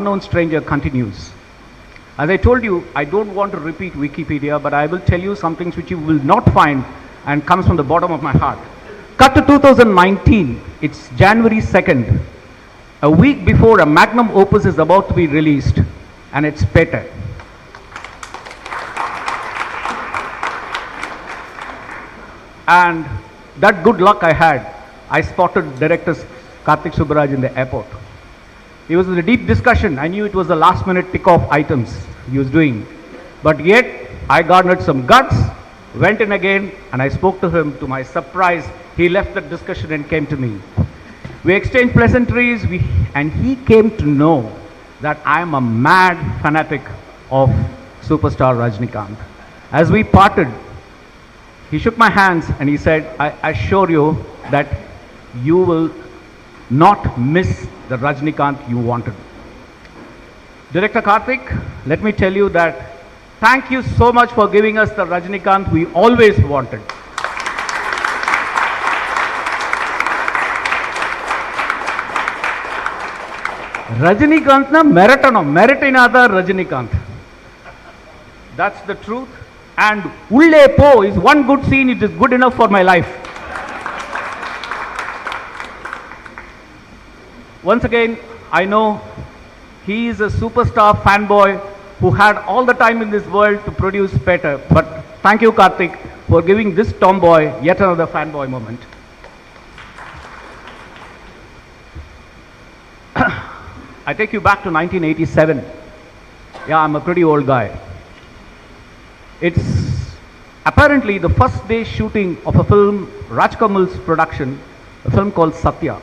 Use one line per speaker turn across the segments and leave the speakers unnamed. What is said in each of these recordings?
Unknown stranger continues. As I told you, I don't want to repeat Wikipedia, but I will tell you some things which you will not find and comes from the bottom of my heart. Cut to 2019, it's January 2nd, a week before a magnum opus is about to be released, and it's Pete. And that good luck I had, I spotted director Karthik Subbaraj in the airport. He was in a deep discussion. I knew it was the last minute tick off items he was doing. But yet, I garnered some guts, went in again, and I spoke to him. To my surprise, he left the discussion and came to me. We exchanged pleasantries, and he came to know that I am a mad fanatic of superstar Rajinikanth. As we parted, he shook my hands and he said, I assure you that you will not miss the Rajinikanth you wanted. Director Karthik, let me tell you that thank you so much for giving us the Rajinikanth we always wanted. Rajinikanth na meritinada Rajinikanth. That's the truth. And Ulle Po is one good scene, it is good enough for my life. Once again, I know he is a superstar fanboy who had all the time in this world to produce better. But thank you, Karthik, for giving this tomboy yet another fanboy moment. I take you back to 1987. Yeah, I'm a pretty old guy. It's apparently the first day shooting of a film, Rajkamal's production, a film called Satya.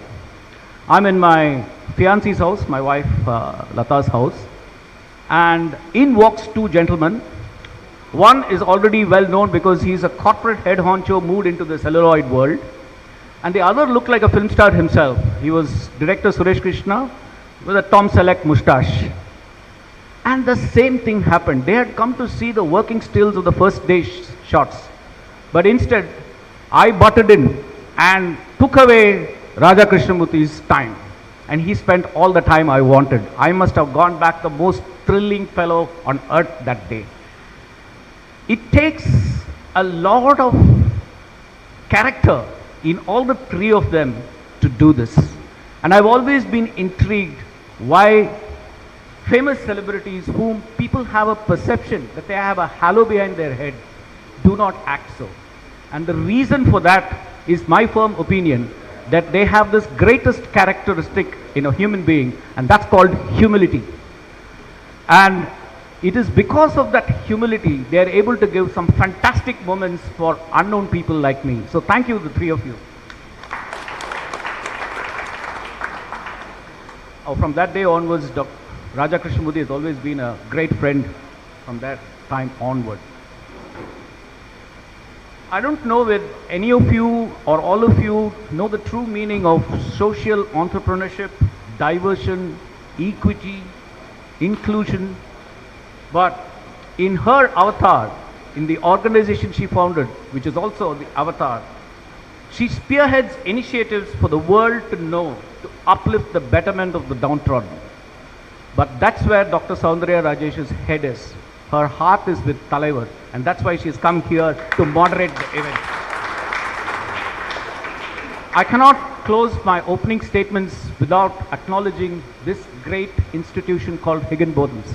I'm in my fiance's house, my wife Lata's house, and in walks two gentlemen. One is already well known because he's a corporate head honcho moved into the celluloid world, and the other looked like a film star himself. He was director Suresh Krishna with a Tom Selleck moustache. And the same thing happened. They had come to see the working stills of the first day shots, but instead I butted in and took away Raja Krishnamurthy's time, and he spent all the time I wanted. I must have gone back the most thrilling fellow on earth that day. It takes a lot of character in all the three of them to do this. And I've always been intrigued why famous celebrities whom people have a perception that they have a halo behind their head do not act so. And the reason for that is my firm opinion that they have this greatest characteristic in a human being, and that's called humility. And it is because of that humility they are able to give some fantastic moments for unknown people like me. So thank you, the three of you. From that day onwards, Raja Krishnamurthy has always been a great friend from that time onward. I don't know whether any of you or all of you know the true meaning of social entrepreneurship, diversion, equity, inclusion, but in her avatar, in the organization she founded, which is also the avatar, she spearheads initiatives for the world to know, to uplift the betterment of the downtrodden. But that's where Dr. Soundarya Rajesh's head is. Her heart is with Talaivar, and that's why she's come here to moderate the event. I cannot close my opening statements without acknowledging this great institution called Higginbotham's.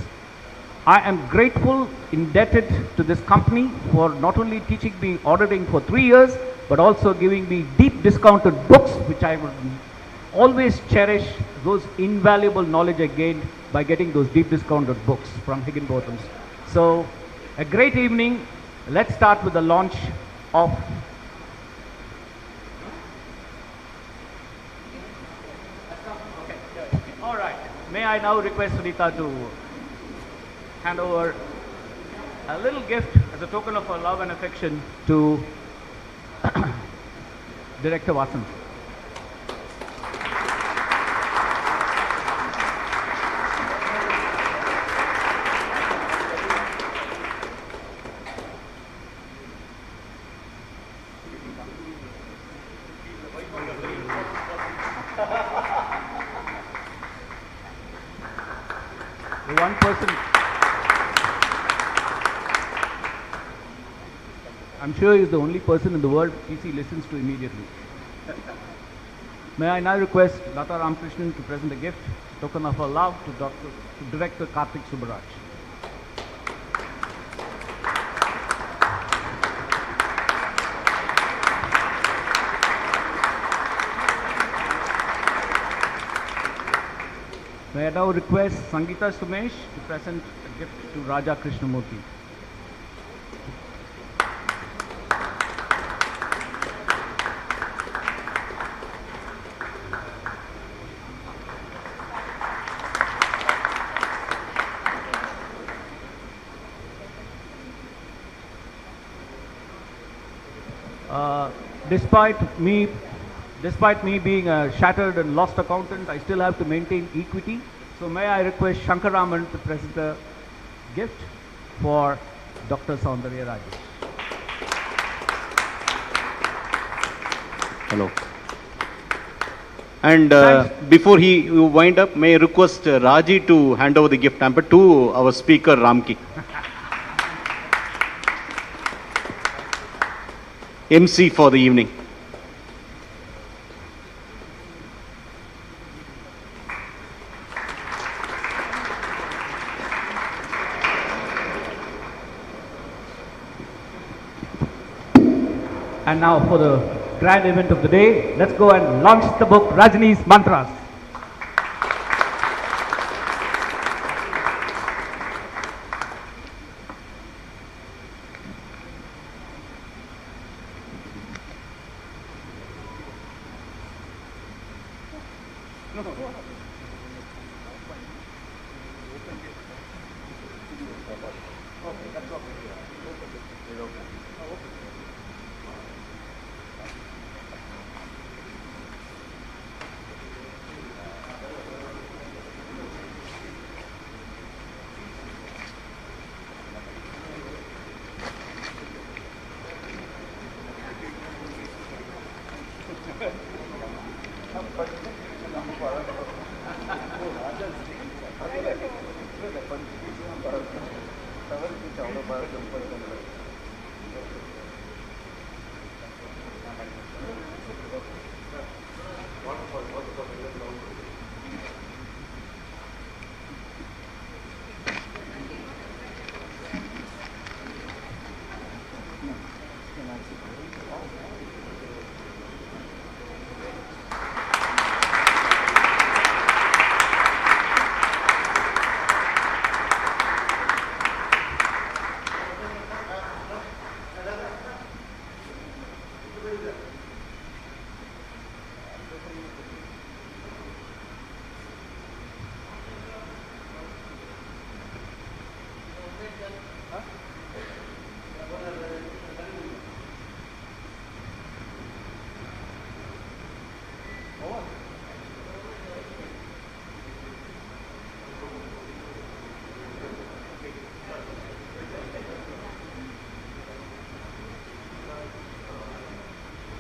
I am grateful, indebted to this company for not only teaching me auditing for 3 years, but also giving me deep discounted books, which I would always cherish, those invaluable knowledge I gained by getting those deep discounted books from Higginbotham's. So, a great evening. Let's start with the launch of all right. May I now request Sunita to hand over a little gift as a token of her love and affection to Director Vasan. The one person, I'm sure he's the only person in the world PC listens to immediately. May I now request Lata Ramakrishnan to present a gift, token of our love to Director Karthik Subbaraj. May I now request Sangeeta Sumesh to present a gift to Raja Krishnamurthy. Despite me being a shattered and lost accountant, I still have to maintain equity. So may I request Shankaraman to present a gift for Dr. Soundarya Rajesh.
Hello. And before he wind up, may I request Raji to hand over the gift hamper to our speaker Ramki. MC for the evening.
And now for the grand event of the day, let's go and launch the book Rajini'S Mantras.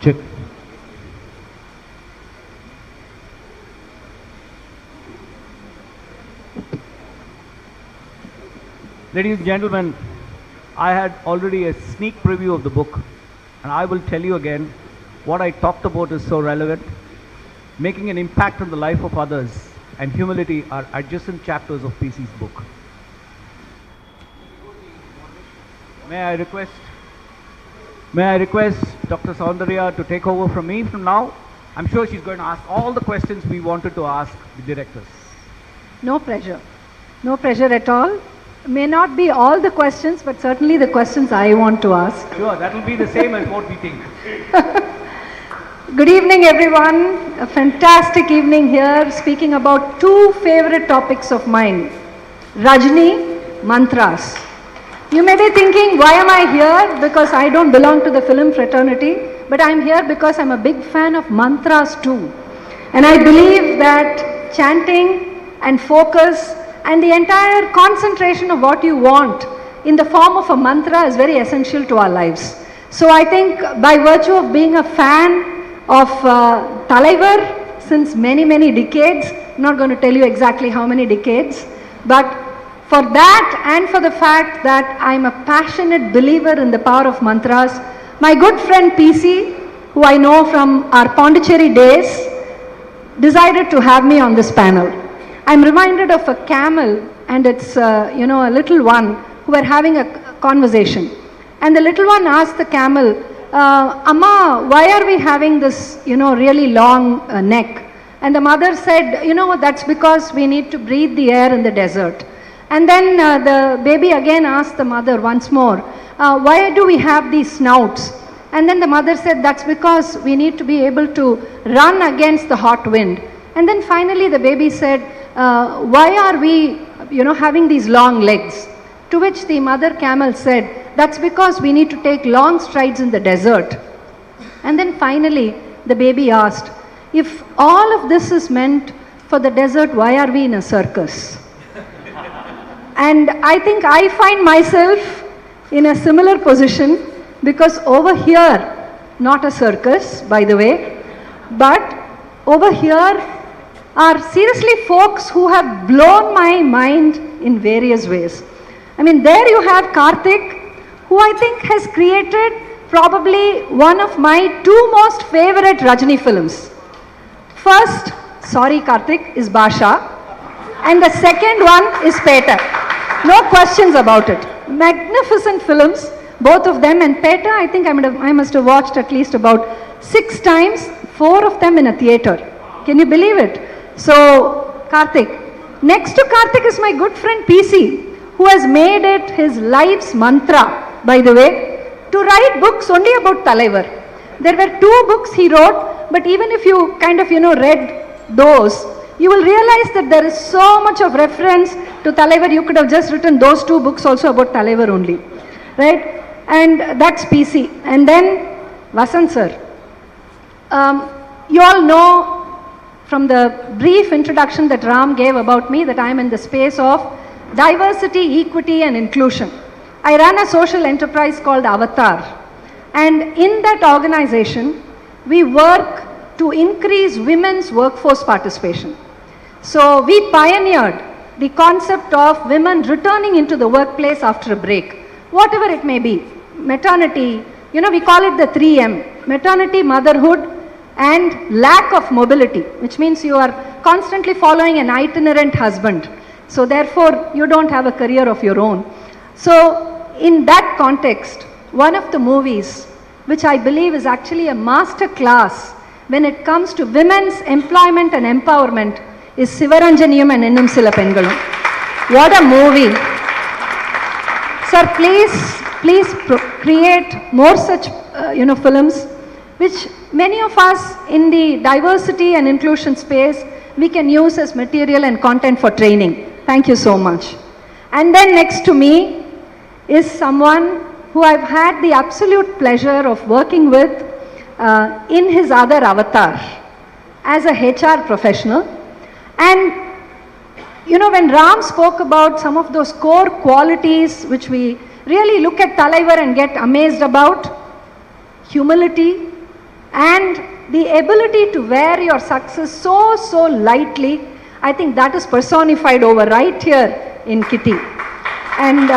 Check. Ladies and gentlemen, I had already a sneak preview of the book, and I will tell you again, what I talked about is so relevant. Making an impact on the life of others and humility are adjacent chapters of PC's book. May I request Dr. Soundarya to take over from me from now? I'm sure she's going to ask all the questions we wanted to ask the directors.
No pressure. No pressure at all. May not be all the questions, but certainly the questions I want to ask.
Sure, that will be the same as what we think.
Good evening, everyone. A fantastic evening here, speaking about two favorite topics of mine. Rajini, mantras. You may be thinking, why am I here? Because I don't belong to the film fraternity, but I'm here because I'm a big fan of mantras too. And I believe that chanting and focus and the entire concentration of what you want in the form of a mantra is very essential to our lives. So I think by virtue of being a fan of Talaivar since many decades, I'm not going to tell you exactly how many decades, but For that and for the fact that I'm a passionate believer in the power of mantras, my good friend PC, who I know from our Pondicherry days, decided to have me on this panel. I'm reminded of a camel and its, a little one who were having a conversation. And the little one asked the camel, Amma, why are we having this, really long neck? And the mother said, that's because we need to breathe the air in the desert. And then the baby again asked the mother once more, why do we have these snouts? And then the mother said, that's because we need to be able to run against the hot wind. And then finally the baby said, why are we, having these long legs? To which the mother camel said, that's because we need to take long strides in the desert. And then finally the baby asked, if all of this is meant for the desert, why are we in a circus? And I think I find myself in a similar position, because over here, not a circus, by the way, but over here are seriously folks who have blown my mind in various ways. I mean, there you have Karthik, who I think has created probably one of my two most favorite Rajini films. First, sorry Karthik, is Basha, and the second one is Peta. No questions about it. Magnificent films, both of them, and Peta I think I must have watched at least about 6 times, 4 of them in a theatre. Can you believe it? So, Karthik. Next to Karthik is my good friend PC, who has made it his life's mantra, by the way, to write books only about Talaivar. There were 2 books he wrote, but even if you kind of, read those, you will realize that there is so much of reference to Talaivar. You could have just written those 2 books also about Talaivar only, right? And that's PC. And then Vasant sir. You all know from the brief introduction that Ram gave about me that I am in the space of diversity, equity and inclusion. I run a social enterprise called Avatar. And in that organization, we work to increase women's workforce participation. So we pioneered the concept of women returning into the workplace after a break, whatever it may be. Maternity, we call it the 3M, maternity, motherhood and lack of mobility, which means you are constantly following an itinerant husband. So therefore, you don't have a career of your own. So in that context, one of the movies, which I believe is actually a master class when it comes to women's employment and empowerment, is Sivaranjaniyam and Innum Sila Pengalum. What a movie. Sir, please create more such, films, which many of us in the diversity and inclusion space, we can use as material and content for training. Thank you so much. And then next to me is someone who I've had the absolute pleasure of working with in his other avatar as a HR professional. And when Ram spoke about some of those core qualities which we really look at Talaivar and get amazed about, humility and the ability to wear your success so lightly, I think that is personified over right here in Kitty. And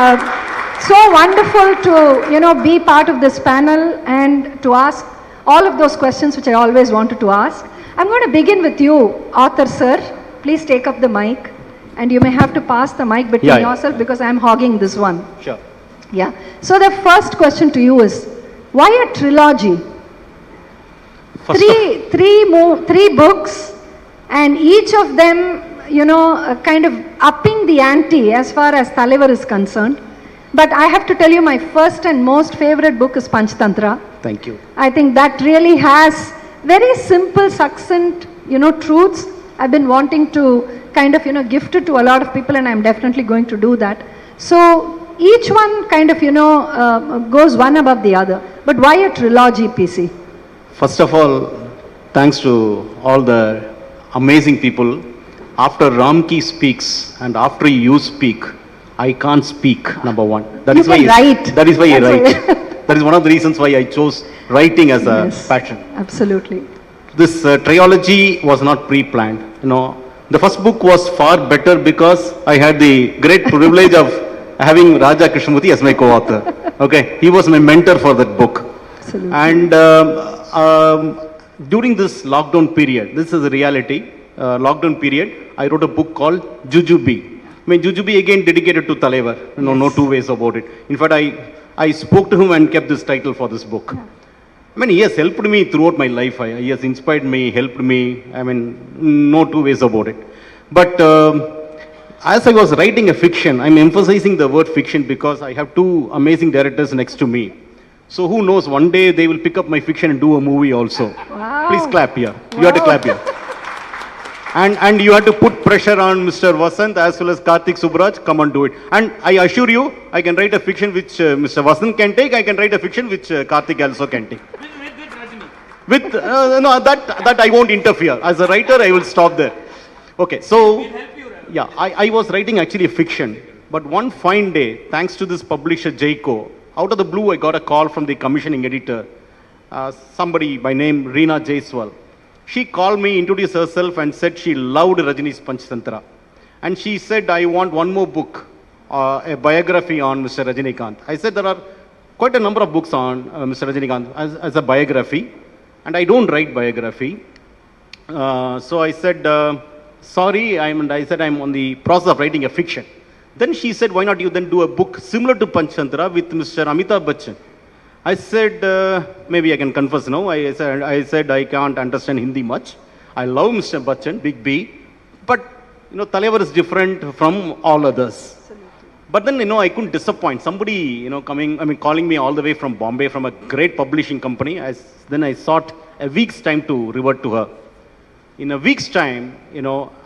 so wonderful to, be part of this panel and to ask all of those questions which I always wanted to ask. I'm going to begin with you, author sir. Please take up the mic, and you may have to pass the mic between yourself because I'm hogging this one.
Sure.
Yeah. So the first question to you is, why a trilogy? Three books, and each of them, kind of upping the ante as far as Talaivar is concerned. But I have to tell you, my first and most favorite book is Panchtantra.
Thank you.
I think that really has very simple, succinct, truths. I've been wanting to kind of, gift it to a lot of people, and I'm definitely going to do that. So each one kind of, goes one above the other. But why a trilogy, PC?
First of all, thanks to all the amazing people. After Ramki speaks and after you speak, I can't speak, number one. That is why
write.
That is why I write. That is one of the reasons why I chose writing as a passion.
Absolutely.
This trilogy was not pre-planned. The first book was far better because I had the great privilege of having Raja Krishnamurthy as my co-author. Okay, he was my mentor for that book.
Absolutely.
And during this lockdown period, this is a reality, lockdown period, I wrote a book called Jujubi. I mean, Jujubi again dedicated to Talaivar, no two ways about it. In fact, I spoke to him and kept this title for this book. Yeah. I mean, he has helped me throughout my life. He has inspired me, helped me. I mean, no two ways about it. But as I was writing a fiction, I'm emphasizing the word fiction because I have two amazing directors next to me. So who knows, one day they will pick up my fiction and do a movie also.
Wow.
Please clap here.
Wow.
You have to clap here. And you have to put pressure on Mr. Vasant as well as Karthik Subraj, come and do it. And I assure you, I can write a fiction which Mr. Vasant can take, I can write a fiction which Karthik also can take. With Rajini. No, that I won't interfere. As a writer, I will stop there. Okay, so, yeah, I was writing actually a fiction. But one fine day, thanks to this publisher Jayco, out of the blue, I got a call from the commissioning editor, somebody by name Reena Jaiswal. She called me, introduced herself and said she loved Rajini'S Panchtantra. And she said, I want one more book, a biography on Mr. Rajinikanth. I said there are quite a number of books on Mr. Rajinikanth as a biography. And I don't write biography. So I said, sorry, I said I'm on the process of writing a fiction. Then she said, why not you then do a book similar to Panchtantra with Mr. Amitabh Bachchan? I said, maybe I can confess now. I said I can't understand Hindi much. I love Mr. Bachchan, Big B, but Talaivar is different from all others. Absolutely. But then I couldn't disappoint somebody calling me all the way from Bombay from a great publishing company. Then I sought a week's time to revert to her. In a week's time,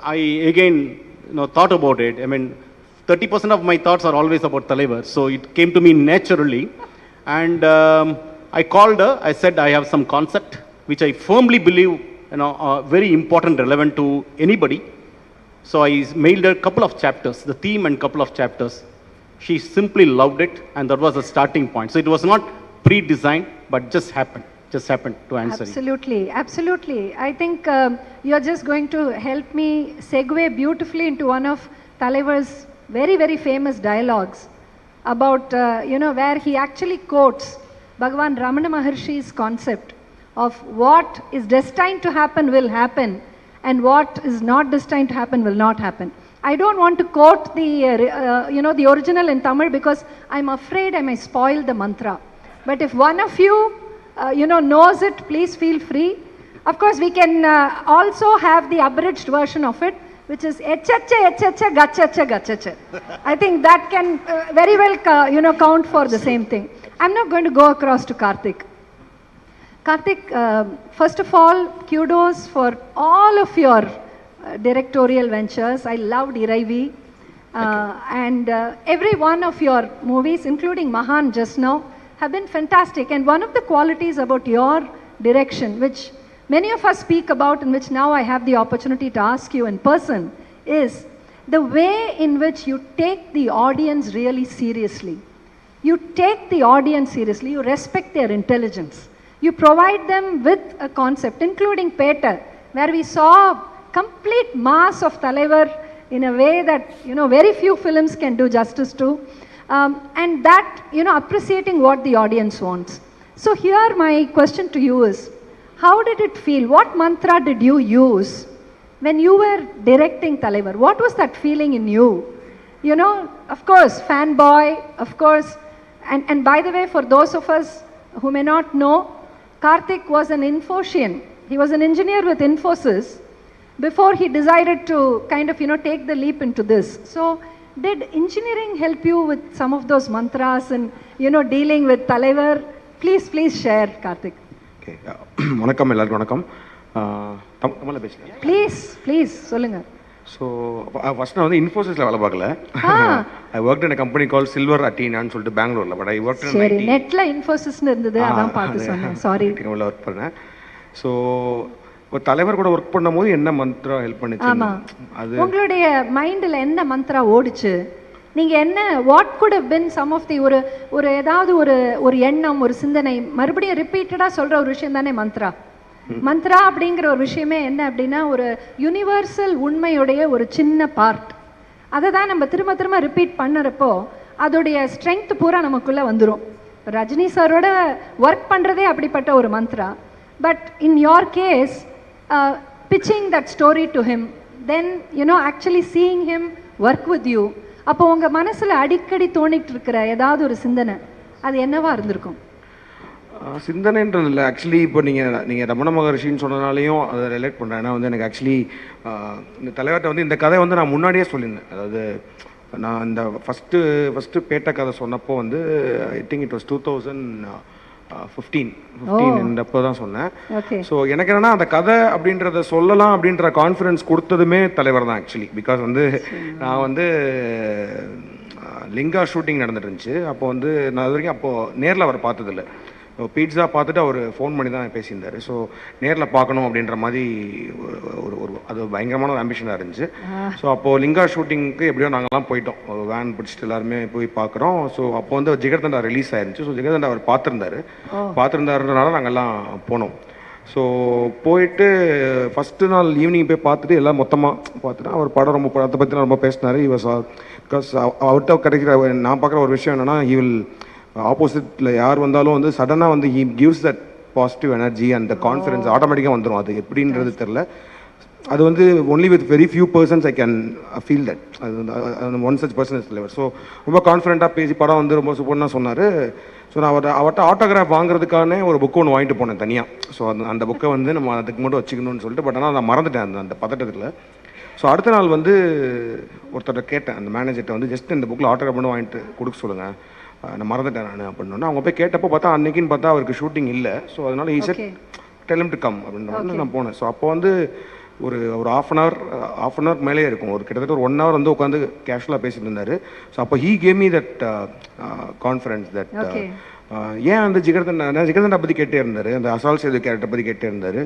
I again thought about it. I mean, 30% of my thoughts are always about Talaivar, so it came to me naturally. And I called her, I said I have some concept which I firmly believe very important, relevant to anybody. So I mailed her a couple of chapters, the theme and couple of chapters. She simply loved it and that was the starting point. So it was not pre-designed but just happened to answer.
Absolutely, absolutely. I think you're just going to help me segue beautifully into one of Talaivar's very, very famous dialogues about, where he actually quotes Bhagavan Ramana Maharshi's concept of what is destined to happen will happen and what is not destined to happen will not happen. I don't want to quote the original in Tamil because I'm afraid I may spoil the mantra. But if one of you, knows it, please feel free. Of course, we can also have the abridged version of it, which is echacha, echacha, gachacha, gachacha. I think that can very well, count for the same thing. I'm not going to go across to Karthik. Karthik, first of all, kudos for all of your directorial ventures. I loved Iraivi. And every one of your movies, including Mahan just now, have been fantastic. And one of the qualities about your direction, which many of us speak about and which now I have the opportunity to ask you in person, is the way in which you take the audience really seriously. You take the audience seriously, you respect their intelligence. You provide them with a concept, including Peter, where we saw complete mass of Talaivar in a way that, very few films can do justice to. And that, appreciating what the audience wants. So here my question to you is, how did it feel? What mantra did you use when you were directing Talaivar? What was that feeling in you? Of course, fanboy, of course. And by the way, for those of us who may not know, Karthik was an Infosian. He was an engineer with Infosys before he decided to kind of, take the leap into this. So did engineering help you with some of those mantras and, dealing with Talaivar? Please share, Karthik.
வணக்கம் எல்லாருக்கும் வணக்கம் தமிழில் பேசுகிறேன்
please சொல்லுங்கள்.
So first நான் வந்து இன்ஃபோசிஸில் வேலை பார்க்கல. I work in company call silver அட்டீனான்னு சொல்லிட்டு பெங்களூரில். பட் ஐ ஒர்க்
சரி நெட்டில் இன்ஃபோசிஸ்னு இருந்தது, அதான் பார்த்து சொன்னேன், சாரி.
உள்ள ஒர்க் பண்ணேன். ஸோ ஒரு தலைவர் கூட ஒர்க் பண்ணும்போது என்ன மந்த்ரா ஹெல்ப் பண்ணுச்சு?
அது உங்களுடைய மைண்டில் என்ன மந்த்ரா ஓடிச்சு? நீங்கள் என்ன what could have been some of the ஒரு ஏதாவது ஒரு எண்ணம், ஒரு சிந்தனை, மறுபடியும் ரிப்பீட்டடாக சொல்கிற ஒரு விஷயம் தானே மந்த்ரா. மந்த்ரா அப்படிங்கிற ஒரு விஷயமே என்ன அப்படின்னா ஒரு யுனிவர்சல் உண்மையுடைய ஒரு சின்ன பார்ட். அதை தான் நம்ம திரும்ப திரும்ப ரிப்பீட் பண்ணுறப்போ அதோடைய ஸ்ட்ரென்த் பூரா நமக்குள்ளே வந்துடும். ரஜினி சாரோட ஒர்க் பண்ணுறதே அப்படிப்பட்ட ஒரு mantra. But in your case pitching that story to him, then actually seeing him work with you, அப்போ உங்கள் மனசில் அடிக்கடி தோணிட்டு இருக்கிற ஏதாவது ஒரு சிந்தனை அது என்னவா இருந்திருக்கும்?
சிந்தனைன்றது இல்லை, ஆக்சுவலி இப்போ நீங்கள் ரமண மகர்ஷின்னு சொன்னனாலையும் அதை ரிலேட் பண்ணுறேன். ஏன்னா வந்து எனக்கு ஆக்சுவலி இந்த தலைவர்கிட்ட வந்து இந்த கதை வந்து நான் முன்னாடியே சொல்லியிருந்தேன். அதாவது நான் இந்த ஃபஸ்ட்டு பேட்ட கதை சொன்னப்போ வந்து ஐ திங்க் இட் வாஸ் 2015 அப்போ தான் சொன்னேன். ஸோ எனக்கு என்னன்னா அந்த கதை அப்படின்றத சொல்லலாம் அப்படின்ற கான்ஃபிடன்ஸ் கொடுத்ததுமே தலைவர் தான் ஆக்சுவலி. பிகாஸ் வந்து நான் வந்து லிங்கா ஷூட்டிங் நடந்துட்டு இருந்துச்சு. அப்போ வந்து நான் அது வரைக்கும் அப்போது நேரில் அவர் பார்த்ததில்லை. பீட்ஸா பார்த்துட்டு அவர் ஃபோன் பண்ணி தான் பேசியிருந்தார். ஸோ நேரில் பார்க்கணும் அப்படின்ற மாதிரி ஒரு அது பயங்கரமான ஒரு ஆம்பிஷனாக இருந்துச்சு. ஸோ அப்போது லிங்கா ஷூட்டிங்க்கு எப்படியோ நாங்கள்லாம் போயிட்டோம், ஒரு வேன் பிடிச்சிட்டு எல்லாருமே போய் பார்க்குறோம். ஸோ அப்போ வந்து ஜிகர்தண்டா ரிலீஸ் ஆயிருந்துச்சு. ஸோ ஜிகர்தண்டா அவர் பார்த்துருந்தாருன்றனால நாங்கள்லாம் போனோம். ஸோ போயிட்டு ஃபஸ்ட்டு நாள் ஈவினிங் போய் பார்த்துட்டு எல்லாம் மொத்தமாக பார்த்துட்டு அவர் படம் படத்தை பற்றி ரொம்ப பேசினார். பிகாஸ் அவர்கிட்ட கிடைக்கிற நான் பார்க்குற ஒரு விஷயம் என்னென்னா, ஹி வில் ஆப்போசிட்டில் யார் வந்தாலும் வந்து சடனாக வந்து he gives that positive energy and confidence ஆட்டோமேட்டிக்காக வந்துடும். அது எப்படின்றது தெரில. அது வந்து only with very few persons I can feel that. அது ஒன் சச் பர்சன் இஸ் தலைவர். ஸோ ரொம்ப கான்ஃபிடென்ட்டாக பேசி படம் வந்து ரொம்ப சூப்பர்னா சொன்னார். ஸோ நான் அவர்கிட்ட ஆட்டோகிராஃப் வாங்குறதுக்கான ஒரு புக்கு ஒன்று வாங்கிட்டு போனேன் தனியாக. ஸோ அந்த புக்கை வந்து நம்ம அதுக்கு மட்டும் வச்சுக்கணும்னு சொல்லிட்டு, பட் ஆனால் நான் மறந்துட்டேன் அந்த பதட்டத்தில். ஸோ அடுத்த நாள் வந்து ஒருத்தர்கிட்ட கேட்டேன், அந்த மேனேஜர்கிட்ட வந்து ஜஸ்ட் இந்த புக்கில் ஆட்டோகிராஃப் மட்டும் வாங்கிட்டு கொடுக்க சொல்லுங்கள், நான் மறந்துட்டேன் நான் அப்படின்னு. அவங்க போய் கேட்டப்போ பார்த்தா அன்னைக்குன்னு பார்த்தா அவருக்கு ஷூட்டிங் இல்லை. ஸோ அதனால he said tell him to come அப்படின்ற மாதிரி நான் போனேன். ஸோ அப்போ வந்து ஒரு half an hour மேலே இருக்கும், ஒரு கிட்டத்தட்ட ஒரு 1 hour வந்து உட்காந்து கேஷுவலாக பேசிட்டு இருந்தார். ஸோ அப்போ he gave me that confidence that ஏன் அந்த ஜிகர்தண்டா பற்றி கேட்டே இருந்தார், அந்த அசால் சேது கேரக்டர் பற்றி கேட்டே இருந்தார்.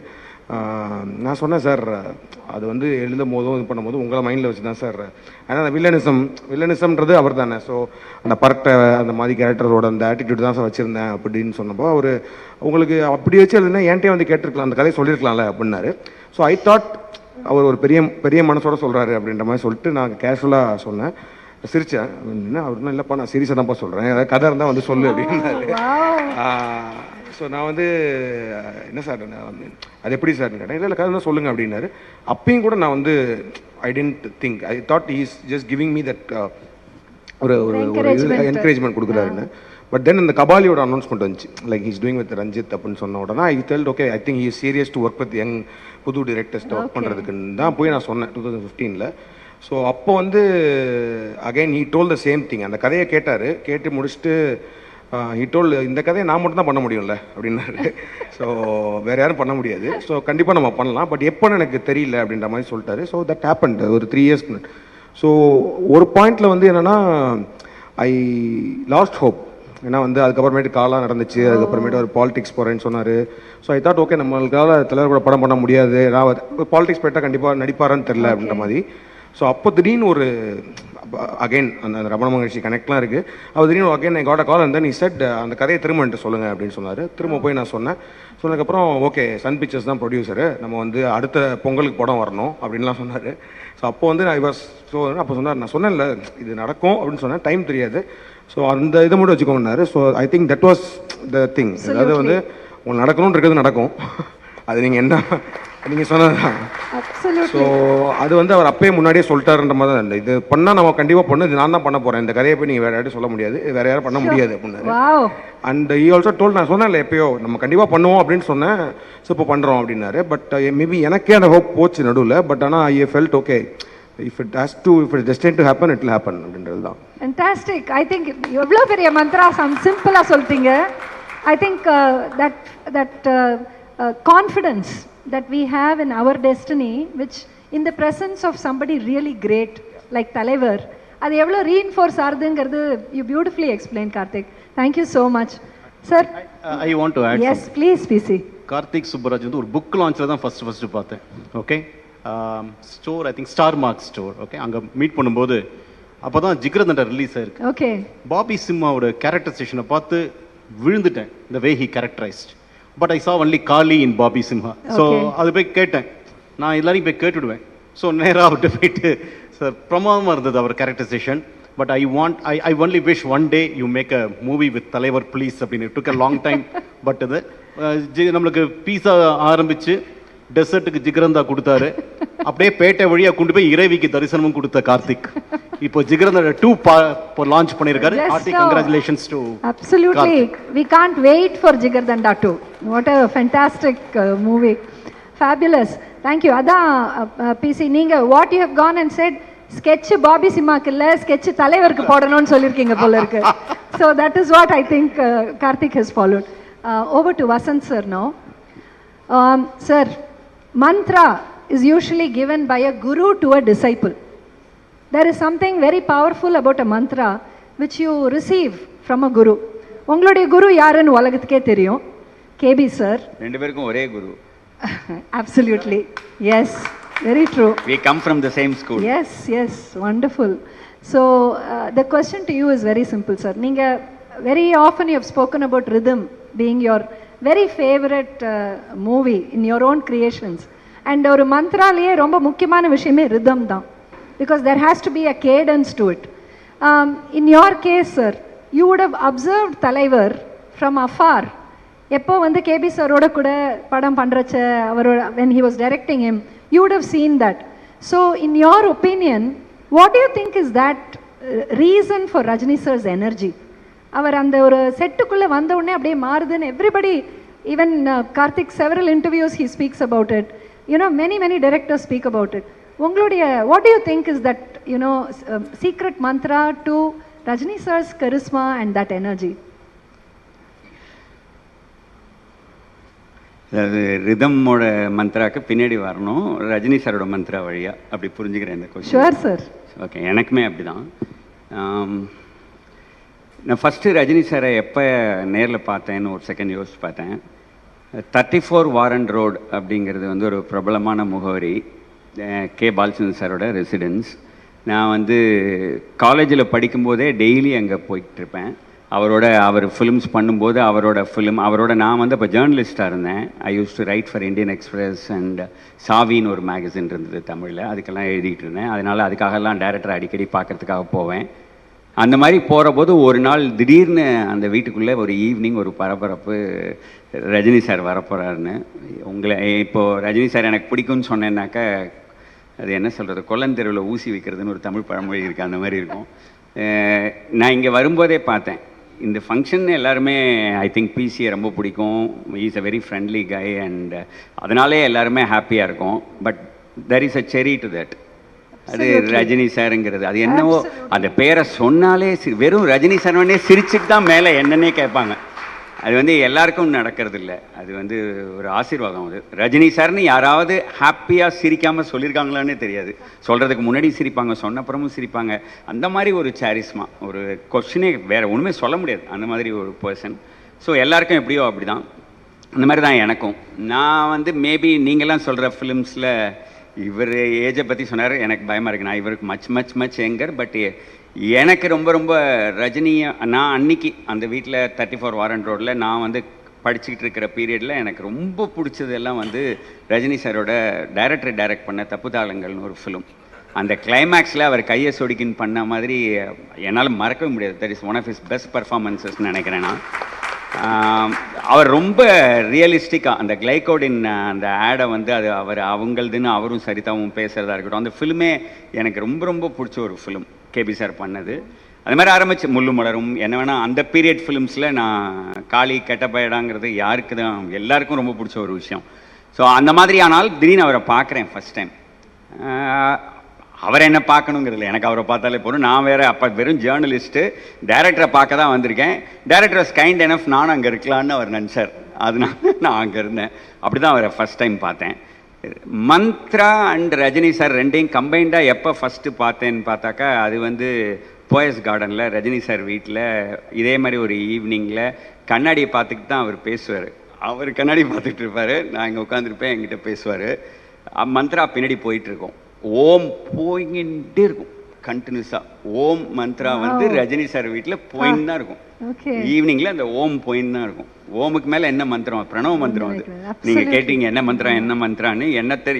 நான் சொன்னேன், சார் அது வந்து எழுதும் போதும் இது பண்ணும்போது உங்களை மைண்டில் வச்சு தான் சார். ஆனால் அந்த வில்லனிசம்ன்றது அவர் தானே. ஸோ அந்த பரட்டை அந்த மாதிரி கேரக்டரோட அந்த ஆட்டிடியூட் தான் சார் வச்சுருந்தேன் அப்படின்னு சொன்னப்போ அவர் உங்களுக்கு அப்படி வச்சு எழுதுனா என்கிட்டே வந்து கேட்டிருக்கலாம், அந்த கதையை சொல்லியிருக்கலாம்ல அப்படின்னாரு. ஸோ ஐ தாட் அவர் ஒரு பெரிய மனசோட சொல்கிறாரு அப்படின்ற மாதிரி சொல்லிட்டு நான் கேஷுவலாக சொன்னேன். சிரிச்சேன். அவர் இல்லைப்பா நான் சீரியஸாக தான்ப்பா சொல்கிறேன், ஏதாவது கதை இருந்தால் வந்து சொல்லு அப்படின்னாரு. ஸோ நான் வந்து என்ன சார் அது எப்படி சார்னு கேட்டேன். இல்லை கதை தான் சொல்லுங்கள் அப்படின்னாரு. அப்பயும் கூட நான் வந்து I didn't think, I thought he is just giving me that ஒரு என்கரேஜ்மெண்ட் கொடுக்குறாருன்னு. பட் தென் இந்த கபாலியோட அனௌன்ஸ்மெண்ட் வந்துச்சு, like he's doing with Ranjith அப்படின்னு சொன்ன உடனே I felt okay I think he is serious to work with young புது டிரெக்டர்ஸ்ட்டு ஒர்க் பண்ணுறதுக்குன்னு தான் போய் நான் சொன்னேன் 2015. ஸோ அப்போ வந்து again he told the same thing. அந்த கதையை கேட்டு முடிச்சுட்டு ஹீ டோல் இந்த கதையை நான் மட்டும் தான் பண்ண முடியும்ல அப்படின்னாரு. ஸோ வேறு யாரும் பண்ண முடியாது, ஸோ கண்டிப்பாக நம்ம பண்ணலாம், பட் எப்போன்னு எனக்கு தெரியல அப்படின்ற மாதிரி சொல்லிட்டாரு. ஸோ தட் ஹேப்பன் ஒரு 3 years. ஸோ ஒரு பாயிண்டில் வந்து என்னென்னா ஐ லாஸ்ட் ஹோப். ஏன்னா வந்து அதுக்கப்புறமேட்டு காலாக நடந்துச்சு, அதுக்கப்புறமேட்டு ஒரு பாலிடிக்ஸ் போகிறேன்னு சொன்னார். ஸோ ஐ தாட் ஓகே நம்மளுக்காக தலைவர் கூட படம் பண்ண முடியாது, நான் பாலிடிக்ஸ் போயிட்டால் கண்டிப்பாக நடிப்பாரான்னு தெரில அப்படின்ற மாதிரி. ஸோ அப்போ திடீர்னு ஒரு அகைன் அந்த ரமண மகர்ஷி கனெக்ட்லாம் இருக்குது. அவர் திடீர்னு again I got a call and then he said அந்த கதையை திரும்ப சொல்லுங்கள் அப்படின்னு சொன்னார். திரும்ப போய் நான் சொன்னதுக்கப்புறம் ஓகே சன் பிக்சர்ஸ் தான் ப்ரொடியூசரு, நம்ம வந்து அடுத்த பொங்கலுக்கு படம் வரணும் அப்படின்லாம் சொன்னார். ஸோ அப்போ வந்து நான் அப்போ சொன்னார், நான் சொன்னேன்ல இது நடக்கும் அப்படின்னு சொன்னேன், டைம் தெரியாது, ஸோ அந்த இதை மட்டும் வச்சுக்கோங்கன்னாரு. So I think that was the thing. அதாவது வந்து உங்களுக்கு நடக்கணும்னு இருக்கிறது நடக்கும், அது நீங்கள் என்ன நீங்கள் சொன்னதுதான். ஸோ அது வந்து அவர் அப்பயே முன்னாடியே சொல்லிட்டாருன்ற மாதிரி தான். இது பண்ணால் நம்ம கண்டிப்பாக பண்ணு, இது நான் தான் பண்ண போகிறேன், இந்த கதையை போய் நீங்கள் வேறு யாரும் சொல்ல முடியாது, வேறு யாரும் பண்ண முடியாது அப்படின்னாரு. அண்ட் ஈ ஆல்சோ டோல், நான் சொன்னேன்ல எப்பயோ நம்ம கண்டிப்பாக பண்ணுவோம் அப்படின்னு சொன்னேன். ஸோ இப்போ பண்ணுறோம் அப்படின்னாரு. பட் மேபி எனக்கே அந்த ஹோப் போச்சு நடுவில். பட் ஆனால் I felt okay, if it is destined to happen, it will happen அப்படின்றது தான்.
Fantastic. I think எவ்வளோ பெரிய மந்த்ரா சிம்பிளாக சொல்லிட்டீங்க. I think that confidence that we have in our destiny, which in the presence of somebody really great like தலைவர், அது எவ்வளோ reinforce ஆகுதுங்கிறது you beautifully explained, Karthik. Thank you so much. Sir,
I want to add
yes
something.
please PC.
Karthik Subbaraj வந்து ஒரு book லான்ச்சில் தான் first பார்த்தேன். Okay, store I think star mark store. Okay, அங்கே meet பண்ணும்போது அப்போ தான் ஜிகர்தண்டா ரிலீஸ் ஆயிருக்கு.
ஓகே,
பாபி சிம்மாவோட கேரக்டரைசேஷனை பார்த்து விழுந்துட்டேன். இந்த way he characterised but I saw only Kali in Bobby Simha. So அது போய் கேட்டேன், நான் எல்லாரையும் போய் கேட்டுடுவேன். ஸோ நேராக அவர்கிட்ட போயிட்டு சார் பிரமாதமாக இருந்தது அவர் characterisation, but I only wish one day you make a movie with Thalaivar please அப்படின்னு. Took a long time. But அது நம்மளுக்கு பீஸா ஆரம்பிச்சு டெசர்ட்டுக்கு ஜிகரந்தா கொடுத்தாரு, அப்படியே பேட்டை வழியா கொண்டு போய் இறைவிக்கு தரிசனமும் கொடுத்த கார்த்திக் இப்போ ஜிகரந்தா 2 லான்ச் பண்ணிருக்காரு. Karthik, congratulations to
absolutely Karthik. We can't wait for Jigardanda 2. What a fantastic movie. Fabulous. Thank you. அதான் PC, நீங்க what you have gone and said sketch Bobby சிம்மாக்கு இல்ல sketch தலைவருக்கு போடணும்னு சொல்லிருக்கீங்க போல இருக்கு. So that is what I think Karthik has followed. Over to Vasant sir now. Sir, mantra is usually given by a guru to a disciple. There is something very powerful about a mantra which you receive from a guru. உங்களுடைய குரு யாருன்னு உலகத்துக்கே தெரியும், KP sir.
ரெண்டு பேருக்கும் ஒரே குரு.
Absolutely. Yes, very true.
We come from the same school.
Yes, wonderful. So the question to you is very simple, sir. Ninga very often you have spoken about rhythm being your very favorite movie in your own creations. And ஒரு மந்த்ராலேயே ரொம்ப முக்கியமான விஷயமே rhythm தான், because there has to be a cadence to it. In your case, sir, you would have observed தலைவர் from afar. எப்போ வந்து KP சாரோட கூட படம் பண்ணுறச்ச அவரோட when he was directing him, you would have seen that. So in your opinion, what do you think is that reason for Rajini sir's energy? அவர் அந்த ஒரு செட்டுக்குள்ளே வந்த உடனே அப்படியே மாறுதுன்னு everybody, even Karthik, several interviews he speaks about it. You know, many directors speak about it. உங்களுடைய what do you think is that, you know, secret mantra to Rajini sir's charisma and that energy?
அதாவது ரிதம்மோட மந்த்ராக்கு பின்னாடி வரணும், ரஜினி சாரோட மந்த்ரா வழியாக, அப்படி புரிஞ்சுக்கிறேன் இந்த question.
Sure sir.
Okay, எனக்குமே அப்படி தான். நான் ஃபஸ்ட்டு ரஜினி சாரை எப்போ நேரில் பார்த்தேன்னு ஒரு செகண்ட் யோசிச்சு பார்த்தேன். 34 வாரன் ரோடு அப்படிங்கிறது வந்து ஒரு பிரபலமான முகவரி, கே பாலச்சந்திரன் சாரோட ரெசிடென்ஸ். நான் வந்து காலேஜில் படிக்கும்போதே டெய்லி அங்கே போயிட்டுருப்பேன். அவர் ஃபிலிம்ஸ் பண்ணும்போது அவரோட நான் வந்து அப்போ ஜேர்னலிஸ்ட்டாக இருந்தேன். I used to write for Indian Express and சாவின்னு ஒரு மேகசின் இருந்தது தமிழில், அதுக்கெல்லாம் எழுதிட்டு இருந்தேன். அதனால் அதுக்காகலாம் டைரக்டரை அடிக்கடி பார்க்குறதுக்காக போவேன். அந்த மாதிரி போகிற போது ஒரு நாள் திடீர்னு அந்த வீட்டுக்குள்ளே ஒரு ஈவினிங் ஒரு பரபரப்பு, ரஜினி சார் வரப்போகிறாருன்னு. இப்போது ரஜினி சார் எனக்கு பிடிக்கும்னு சொன்னேன்னாக்கா அது என்ன சொல்கிறது, கொல்லந்தெருவில் ஊசி வைக்கிறதுன்னு ஒரு தமிழ் பழமொழி இருக்குது, அந்த மாதிரி இருக்கும். நான் இங்கே வரும்போதே பார்த்தேன் இந்த ஃபங்க்ஷன் எல்லாருமே ஐ திங்க் பிசியை ரொம்ப பிடிக்கும், is a very friendly guy and அதனாலே எல்லாருமே ஹாப்பியாக இருக்கும். பட் தெர் இஸ் அ செரி டு தட். அது ரஜினி சாருங்கிறது, அது என்னவோ அந்த பேரை சொன்னாலே வெறும் ரஜினி சார்னே சிரிச்சுட்டு தான் மேலே என்னன்னே கேட்பாங்க. அது வந்து எல்லாருக்கும் நடக்கிறது இல்லை, அது வந்து ஒரு ஆசீர்வாதம். அது ரஜினி சார்னு யாராவது ஹாப்பியாக சிரிக்காமல் சொல்லியிருக்காங்களான்னு தெரியாது. சொல்கிறதுக்கு முன்னாடி சிரிப்பாங்க, சொன்னப்புறமும் சிரிப்பாங்க. அந்த மாதிரி ஒரு சாரிஸ்மா, ஒரு கொஸ்டினே வேறு ஒன்றுமே சொல்ல முடியாது, அந்த மாதிரி ஒரு பர்சன். ஸோ எல்லாருக்கும் எப்படியோ அப்படி தான், அந்த மாதிரி தான் எனக்கும். நான் வந்து மேபி நீங்களாம் சொல்கிற ஃபிலிம்ஸில் இவர் ஏஜை பற்றி சொன்னார், எனக்கு பயமாக இருக்குது. நான் இவருக்கு மச் எங்கர். பட் எனக்கு ரொம்ப ரஜினியை நான் அன்னைக்கு அந்த வீட்டில் 34 வாரன் ரோடில் நான் வந்து படிச்சுக்கிட்டு இருக்கிற பீரியடில் எனக்கு ரொம்ப பிடிச்சதெல்லாம் வந்து ரஜினி சாரோட டைரக்ட் பண்ண தப்புதாளங்கள்னு ஒரு ஃபிலிம். அந்த கிளைமேக்ஸில் அவர் கையை சொடிக்கின்னு பண்ண மாதிரி என்னால் மறக்கவே முடியாது. That is one of his best பர்ஃபார்மன்ஸஸ்ன்னு நினைக்கிறேன் நான். அவர் ரொம்ப ரியலிஸ்டிக்காக அந்த கிளைகோடின் அந்த ஆடை வந்து அது அவங்களதுன்னு அவரும் சரிதாவும் பேசுகிறதா இருக்கட்டும், அந்த ஃபிலிமே எனக்கு ரொம்ப பிடிச்ச ஒரு ஃபிலிம் கேபி சார் பண்ணது. அது மாதிரி ஆரம்பிச்சு முள்ளு மலரும் என்ன வேணால் அந்த பீரியட் ஃபிலிம்ஸில் நான் காளி கெட்டப்பயடாங்கிறது யாருக்கு தான் எல்லாருக்கும் ரொம்ப பிடிச்ச ஒரு விஷயம். ஸோ அந்த மாதிரி ஆனால் திடீர்னு அவரை பார்க்குறேன் ஃபஸ்ட் டைம். அவரை என்ன பார்க்கணுங்கிறதுல எனக்கு அவரை பார்த்தாலே போகணும். நான் வேறு அப்போ வெறும் ஜேர்னலிஸ்ட்டு, டைரக்டரை பார்க்க தான் வந்திருக்கேன். டைரக்டர் வாஸ் கைண்ட் எனஃப் நானும் அங்கே இருக்கலான்னு அவர் நினச்சார், அதனால நான் அங்கே இருந்தேன். அப்படி தான் அவரை ஃபஸ்ட் டைம் பார்த்தேன். மந்த்ரா அண்ட் ரஜினி சார் ரெண்டையும் கம்பைண்டாக எப்போ ஃபஸ்ட்டு பார்த்தேன்னு பார்த்தாக்கா அது வந்து போயஸ் கார்டனில் ரஜினி சார் வீட்டில் இதே மாதிரி ஒரு ஈவினிங்கில் கண்ணாடியை பார்த்துக்கிட்டு தான் அவர் பேசுவார். அவர் கண்ணாடி பார்த்துக்கிட்டு இருப்பார், நான் இங்கே உட்காந்துருப்பேன், என்கிட்ட பேசுவார். மந்த்ரா பின்னாடி போயிட்டுருக்கோம், ஓம் போய்கிட்டே இருக்கும். கண்டினியூஸா ஓம் மந்த்ரா வந்து ரஜினி சார் வீட்டில் போயின்னு தான் இருக்கும். ஈவினிங்ல அந்த ஓம் போயின்னு தான் இருக்கும். ஓமுக்கு மேல என்ன மந்திரம்? பிரணவ மந்திரம். அது நீங்க கேட்டீங்க என்ன மந்திரம் என்ன மந்திரான்னு.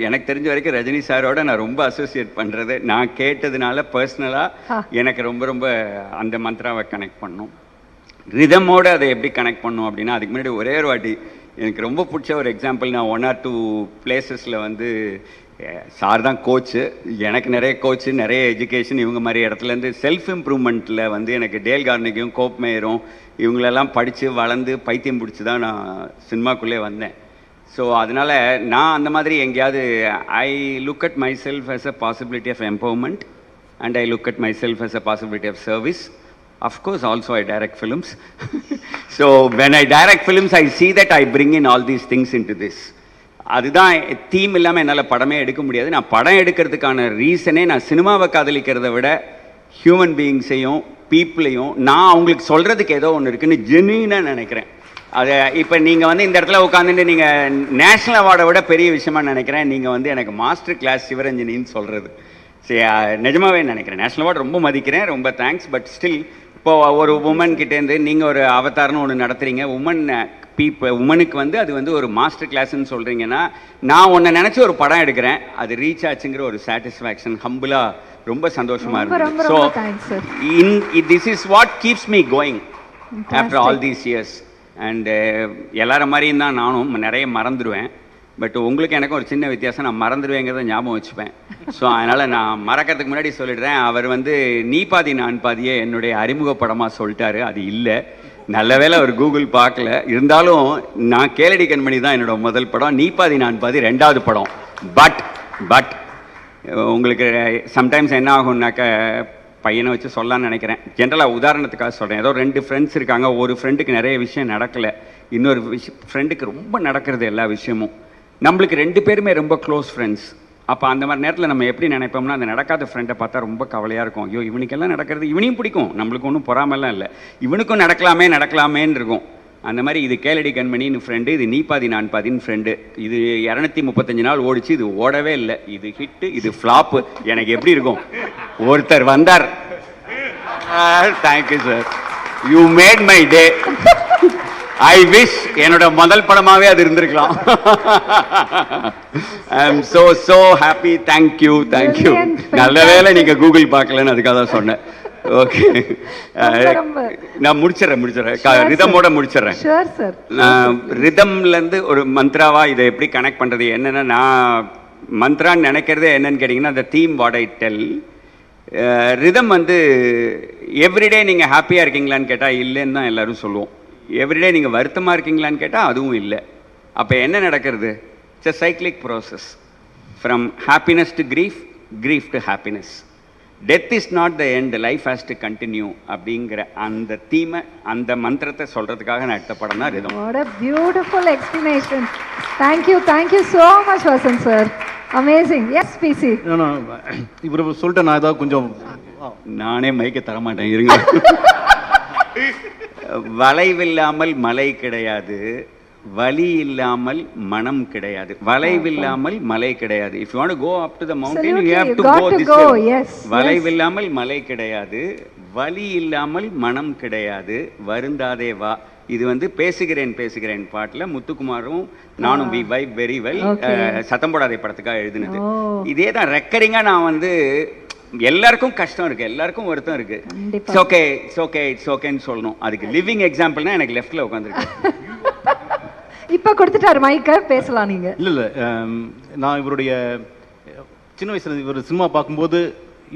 எனக்கு தெரிஞ்ச வரைக்கும் ரஜினி சாரோட நான் ரொம்ப அசோசியேட் பண்றது, நான் கேட்டதுனால பர்சனலா எனக்கு ரொம்ப ரொம்ப அந்த மந்த்ராவை கனெக்ட் பண்ணும். ரிதமோட அதை எப்படி கனெக்ட் பண்ணும் அப்படின்னா, அதுக்கு முன்னாடி ஒரே ஒரு வாட்டி எனக்கு ரொம்ப பிடிச்ச ஒரு எக்ஸாம்பிள், நான் 1 or 2 பிளேசஸில் வந்து சார் தான் கோச்சு, எனக்கு நிறைய கோச்சு நிறைய எஜுகேஷன் இவங்க மாதிரி இடத்துலேருந்து செல்ஃப் இம்ப்ரூவ்மெண்ட்டில் வந்து எனக்கு டேல் கார்னிக்கும் கோப் மேயரும் இவங்களெல்லாம் படித்து வளர்ந்து பைத்தியம் பிடிச்சி தான் நான் சினிமாக்குள்ளே வந்தேன். ஸோ அதனால் நான் அந்த மாதிரி எங்கேயாவது I look at my self as a possibility of empowerment and I look at myself as a possibility of service. Of course, also I direct films. So when I direct films, I see that I bring in all these things into this. அதுதான் theme இல்லாமல் என்னால் படமே எடுக்க முடியாது. நான் படம் எடுக்கிறதுக்கான ரீசனே, நான் சினிமாவை காதலிக்கிறத விட ஹியூமன் பீயிங்ஸையும் பீப்புளையும் நான் அவங்களுக்கு சொல்கிறதுக்கு ஏதோ ஒன்று இருக்குன்னு ஜென்யூனாக நினைக்கிறேன். அதை இப்போ நீங்கள் வந்து இந்த இடத்துல உட்காந்துட்டு நீங்கள் நேஷ்னல் அவார்டை விட பெரிய விஷயமா நினைக்கிறேன். நீங்கள் வந்து எனக்கு மாஸ்டர் கிளாஸ் சிவரஞ்சனின்னு சொல்கிறது சரி நிஜமாவே நினைக்கிறேன். நேஷ்னல் அவார்டு ரொம்ப மதிக்கிறேன், ரொம்ப தேங்க்ஸ். பட் ஸ்டில் இப்போ ஒரு உமன் கிட்டேருந்து நீங்கள் ஒரு அவதாரம்னு ஒன்று நடத்துகிறீங்க, உமனுக்கு வந்து அது வந்து ஒரு மாஸ்டர் கிளாஸ்ன்னு சொல்கிறீங்கன்னா, நான் ஒன்றை நினச்சி ஒரு படம் எடுக்கிறேன், அது ரீச் ஆச்சுங்கிற ஒரு சாட்டிஸ்ஃபேக்ஷன் ஹம்பிளாக ரொம்ப சந்தோஷமாக இருக்குது. So this is what keeps me going after all these years. And எல்லார மாதிரியும் தான் நானும் நிறைய மறந்துடுவேன். பட் உங்களுக்கு எனக்கு ஒரு சின்ன வித்தியாசம், நான் மறந்துடுவேங்கிறத ஞாபகம் வச்சுப்பேன். ஸோ அதனால் நான் மறக்கிறதுக்கு முன்னாடி சொல்லிடுறேன், அவர் வந்து நீ பாதி நான் பாதியே என்னுடைய அறிமுக படமாக சொல்லிட்டாரு. அது இல்லை, நல்ல வேளை அவர் கூகுள் பார்க்கல. இருந்தாலும் நான் கேளடி கண்மணி தான் என்னோட முதல் படம், நீ பாதி நான் பாதி 2வது படம். பட் உங்களுக்கு சம்டைம்ஸ் என்ன ஆகும்னாக்க, பையனை வச்சு சொல்லலான்னு நினைக்கிறேன், ஜென்ரலாக உதாரணத்துக்காக சொல்கிறேன். ஏதோ 2 ஃப்ரெண்ட்ஸ் இருக்காங்க, ஒரு ஃப்ரெண்டுக்கு நிறைய விஷயம் நடக்கலை, இன்னொரு ஃப்ரெண்டுக்கு ரொம்ப நடக்கிறது எல்லா விஷயமும். நம்மளுக்கு 2 பேருமே ரொம்ப க்ளோஸ் ஃப்ரெண்ட்ஸ். அப்போ அந்த மாதிரி நேரத்தில் நம்ம எப்படி நினைப்போம்னா, அந்த நடக்காத ஃப்ரெண்டை பார்த்தா ரொம்ப கவலையாக இருக்கும். ஐயோ இவனுக்கெல்லாம் நடக்கிறது, இவனையும் பிடிக்கும், நம்மளுக்கு ஒன்றும் பொறாமலாம் இல்லை, இவனுக்கும் நடக்கலாமேன்னு இருக்கும். அந்த மாதிரி இது கேளடி கண்மணின்னு ஃப்ரெண்டு, இது நீ பாதி நான் பாதின்னு ஃப்ரெண்டு. இது 235 நாள் ஓடிச்சு, இது ஓடவே இல்லை. இது ஹிட்டு, இது ஃப்ளாப்பு. எனக்கு எப்படி இருக்கும்? ஒருத்தர் வந்தார், thank you sir, you made my day. I wish என்னோட முதல் படமாவே அது இருந்திருக்கலாம். I am so happy. Thank you. நல்ல வேளை நீங்க கூகுள் பார்க்கலன்னு அதுக்காக தான் சொன்னேன். ஓகே, நான் முடிச்சிடறேன் ரிதமோட முடிச்சிடறேன். ரிதம்லேருந்து ஒரு மந்த்ராவா இதை எப்படி கனெக்ட் பண்ணுறது, என்னென்னா நான் மந்த்ரான்னு நினைக்கிறதே என்னன்னு கேட்டிங்கன்னா, அந்த theme what I tell. Rhythm வந்து எவ்ரிடே நீங்கள் ஹாப்பியாக இருக்கீங்களான்னு கேட்டால் இல்லைன்னு தான் எல்லோரும் சொல்லுவோம். எவ்ரிடே நீங்கள் வருத்தமாக இருக்கீங்களான்னு கேட்டால் அதுவும் இல்லை. அப்போ என்ன நடக்கிறது? It's a cyclic process from happiness to grief to happiness. Death is not the end, life has to continue அப்படிங்கிற அந்த தீமை, அந்த மந்திரத்தை சொல்கிறதுக்காக நான் எடுத்த படம் தான் rhythm.
What a beautiful explanation. Thank you so much Vasan sir. Amazing. Yes PC.
No இவரு சொல்லிட்டு நான் ஏதாவது கொஞ்சம்
நானே மைக்க தர மாட்டேன், இருங்க. வளைவில்லாமல் மலை கிடையாது, வலி இல்லாமல் மனம் கிடையாது. வளைவில்லாமல் மலை கிடையாது. If you want to go up to the mountain, you have to go this way.
Yes.
வளைவில்லாமல் மலை கிடையாது, வலி இல்லாமல் மனம் கிடையாது, வருந்தாதே வா. இது வந்து பேசுகிறேன் பாட்டில் முத்துக்குமாரும் நானும் வி வைப் வெரி வெல் சத்தம் போடாதே படத்துக்காக எழுதினது. இதே தான் ரெக்கரிங்காக நான் வந்து எல்லாருக்கும் கஷ்டம் இருக்கு, எல்லாருக்கும் வருத்தம் இருக்கு. இட்ஸ் ஓகேன்னு சொல்லணும். அதுக்கு லிவிங் எக்ஸாம்பிள்னா எனக்கு லெஃப்ட்ல உட்காந்துருக்கு.
இப்ப கொடுத்துட்டாரு மைக்க, பேசலாம் நீங்க.
இல்ல நான் இவருடைய சின்ன வயசுல இவர் சினிமா பார்க்கும்போது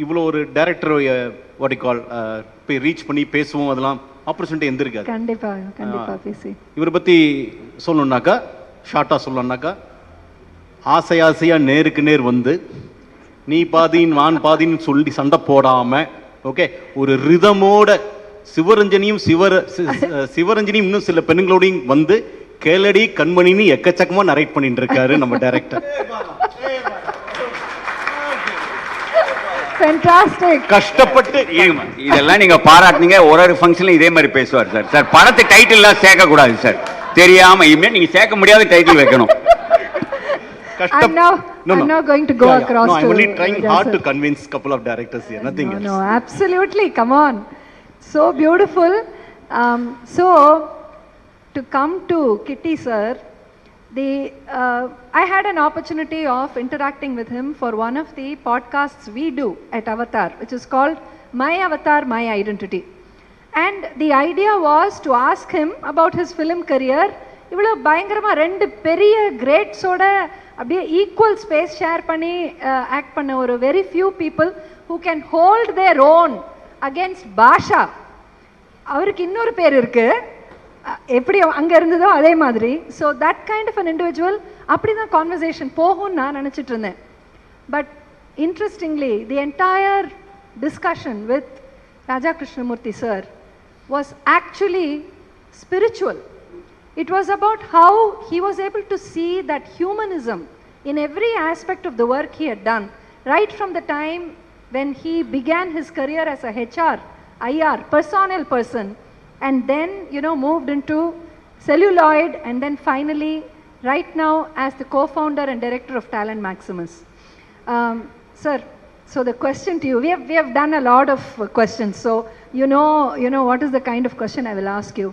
இவ்வளோ ஒரு டைரக்டர் வாட் யூ கால் போய் ரீச் பண்ணி பேசுவோம், அதெல்லாம் ஆப்பர்ச்சுனிட்டி எந்திருக்காது.
கண்டிப்பா பேசி
இவரை பத்தி சொல்லணும்னாக்கா, ஷார்ட்டா சொல்லணும்னாக்கா, ஆசையா நேருக்கு நேர் வந்து நீ பாதின் நான் பாதின்னு சொல்லி சண்டை போடாம, ஓகே, ஒரு ரிதமோட சிவரஞ்சனியும் இன்னும் சில பெண்களோடையும் வந்து கேளடி கண்மணின்னு எக்கச்சக்கமா நரேட் பண்ணிட்டு இருக்காரு நம்ம டைரக்டர். கஷ்டப்பட்டு
இதெல்லாம் நீங்க பாராட்டுனீங்க. ஒரு ஃபங்க்ஷன்ல இதே மாதிரி பேசுவார் சார். சார் படத்து டைட்டில் எல்லாம் சேர்க்க கூடாது சார், தெரியாம இனிமே நீங்க சேர்க்க முடியாத டைட்டில் வைக்கணும்.
I'm now going to go across
No,
to
I'm only trying
Raja
hard
sir.
to convince a couple of directors here, nothing else.
No, absolutely. Come on. So beautiful. So, to come to Kitty sir, I had an opportunity of interacting with him for one of the podcasts we do at Avatar, which is called My Avatar, My Identity. And the idea was to ask him about his film career. இவ்வளோ பயங்கரமாக ரெண்டு பெரிய கிரேட்ஸோட அப்படியே equal space share பண்ணி act பண்ண ஒரு very few people who can hold their own against Baasha. அவருக்கு இன்னொரு பேர் இருக்கு, எப்படி அங்கே இருந்ததோ அதே மாதிரி. So that kind of an individual அப்படி தான் கான்வர்சேஷன் போகும்னு நான் நினச்சிட்டு இருந்தேன். But interestingly the entire discussion with Raja Krishnamurthy sir was actually spiritual. It was about how he was able to see that humanism in every aspect of the work he had done, right from the time when he began his career as a HR, IR, personnel person, and then, moved into celluloid, and then finally, right now, as the co-founder and director of Talent Maximus. Sir, so the question to you, we have done a lot of questions, so you know what is the kind of question I will ask you.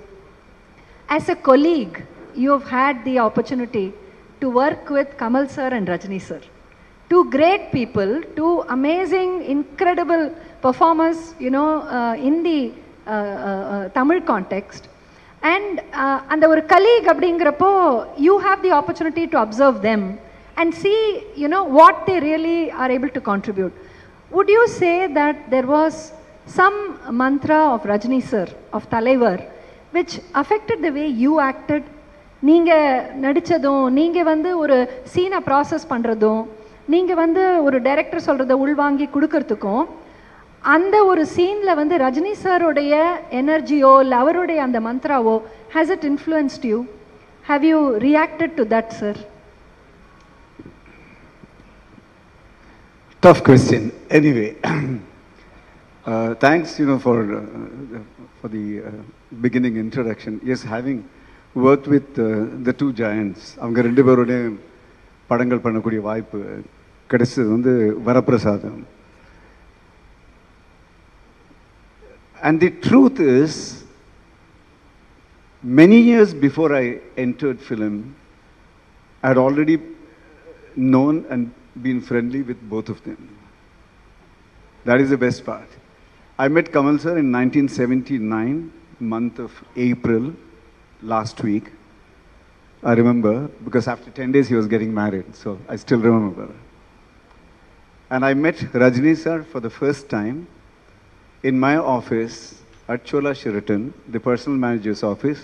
As a colleague, you have had the opportunity to work with Kamal sir and Rajini sir. Two great people, two amazing, incredible performers, in the Tamil context. And ஒரு colleague அப்படிங்கிறப்போ, you have the opportunity to observe them and see, what they really are able to contribute. Would you say that there was some mantra of Rajini sir, of Talaivar, which affected the way you acted? நீங்கள் நடித்ததும், நீங்கள் ஒரு சீனை process பண்ணுறதும், நீங்கள் ஒரு director சொல்கிறத உள்வாங்கி கொடுக்கறதுக்கும், அந்த ஒரு சீனில் ரஜினி சாரோடைய எனர்ஜியோ இல்லை அவருடைய அந்த மந்த்ராவோ, has it influenced you? Have you reacted to that, sir?
Tough question. Anyway, thanks, for the beginning introduction. Yes, having worked with the two giants, அவங்க ரெண்டு பேரோட படங்கள் பண்ணக்கூடிய வாய்ப்பு கிடைச்சது வரப்பிரசாதம். And the truth is, many years before I entered film, I had already known and been friendly with both of them. That is the best part. I met Kamal sir in 1979, month of April, last week. I remember, because after 10 days he was getting married, so I still remember. And I met Rajini sir for the first time in my office at Chola Sheraton, the personal manager's office,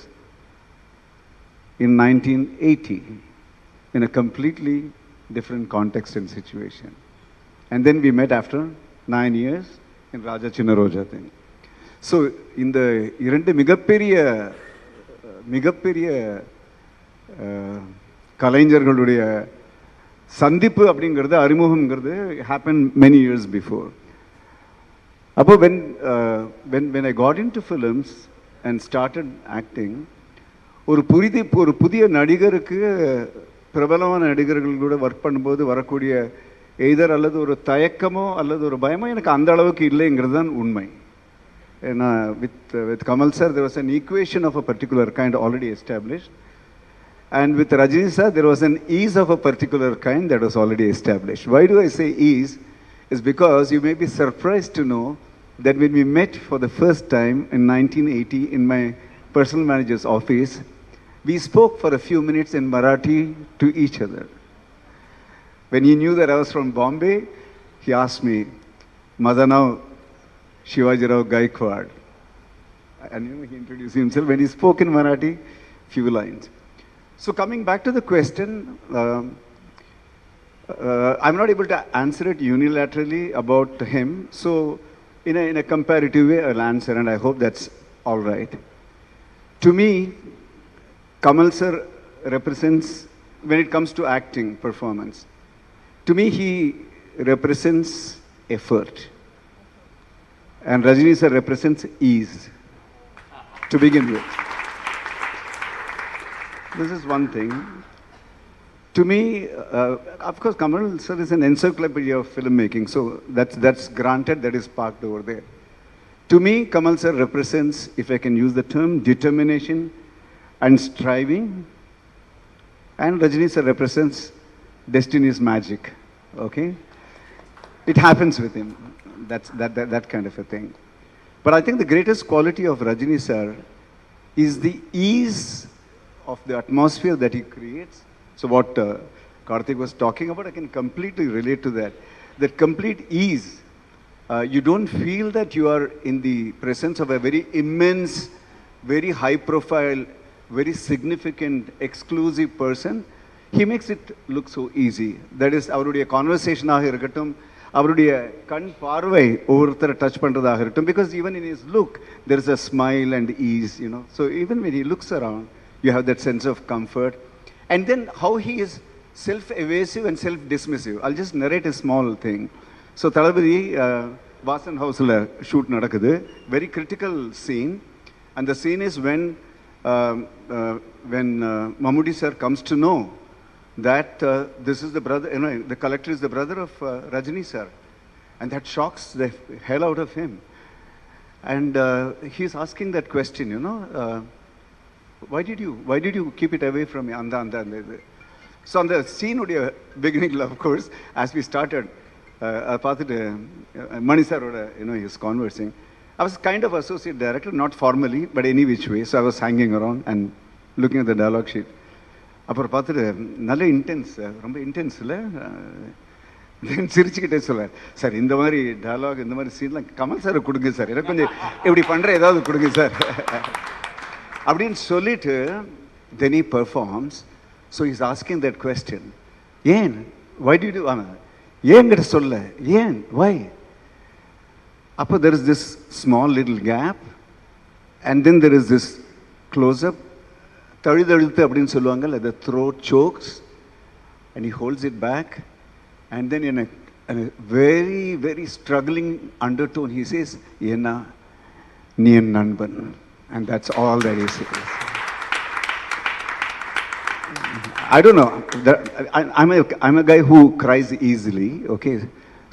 in 1980, in a completely different context and situation. And then we met after 9 years in Raja Chinna Roja thing. So, in the இரண்டு மிகப்பெரிய கலைஞர்களுடைய சந்திப்பு அப்படிங்கிறது, அறிமுகம்ங்கிறது happened many years before. அப்போ when I got into films and started acting, ஒரு புதிய நடிகருக்கு பிரபலமான நடிகர்களோட work பண்ணும்போது வரக்கூடிய எய்தர் அல்லது ஒரு தயக்கமோ அல்லது ஒரு பயமோ எனக்கு அந்த அளவுக்கு இல்லைங்கிறது தான் உண்மை. ஏன்னா with Kamal sir there was an equation of a particular kind already established, and with Rajini sir there was an ease of a particular kind that was already established. Why do I say ease? Is because you may be surprised to know that when we met for the first time in 1980 in my personal manager's office, we spoke for a few minutes in Marathi to each other. When he knew that I was from Bombay, he asked me, Madanao Shivajirao Gaikwad. And he introduced himself. When he spoke in Marathi, few lines. So coming back to the question, I'm not able to answer it unilaterally about him. So in a comparative way, I'll answer, and I hope that's all right. To me, Kamal sir represents, when it comes to acting performance, to me he represents effort, and Rajini sir represents ease, to begin with. This is one thing. To me, of course, Kamal sir is an encyclopedia of filmmaking, so that's granted, that is parked over there. To me, Kamal sir represents, if I can use the term, determination and striving, and Rajini sir represents destiny's magic, okay? It happens with him, that kind of a thing. But I think the greatest quality of Rajini sir is the ease of the atmosphere that he creates. So what Karthik was talking about, I can completely relate to that. That complete ease. You don't feel that you are in the presence of a very immense, very high profile, very significant, exclusive person. He makes it look so easy. That is, அவருடைய conversation-ஆக இருக்கட்டும், அவருடைய கண் பார்வை ஒவ்வொருத்தரை touch பண்றதாக இருக்கட்டும், because even in his look, there is a smile and ease, you know. So even when he looks around, you have that sense of comfort. And then how he is self-evasive and self-dismissive. I'll just narrate a small thing. So Thalapathy, Vasan House shoot nadakudhu, very critical scene. And the scene is when Mammootty sir comes to know that this is the brother, you know, the collector is the brother of Rajini sir. And that shocks the hell out of him. And he's asking that question, you know, why did you keep it away from me? So on the scene beginning, of course, as we started, Mani sir, you know, he's conversing. I was kind of associate director, not formally, but any which way. So I was hanging around and looking at the dialogue sheet. அப்புறம் பார்த்துட்டு நல்ல intense, ரொம்ப intense இல்லை, சிரிச்சுக்கிட்டே சொல்லுவார், sir இந்த மாதிரி dialogue இந்த மாதிரி சீன்லாம் கமல் சார் கொடுங்க சார், எனக்கு கொஞ்சம் இப்படி பண்ணுற ஏதாவது கொடுங்க சார் அப்படின்னு சொல்லிட்டு then he performs. So he's asking that question, ஏன், why did you, ஏன்கிட்ட சொல்ல, ஏன், why? அப்போ there is this small little gap and then there is this close up, தழுதழுத்து அப்படின்னு சொல்லுவாங்கல்ல, the throat chokes and he holds it back and then in a very very struggling undertone he says, ஏன்னா நீ என் நண்பன். And that's all that he says. I don't know. I'm a guy who cries easily, okay?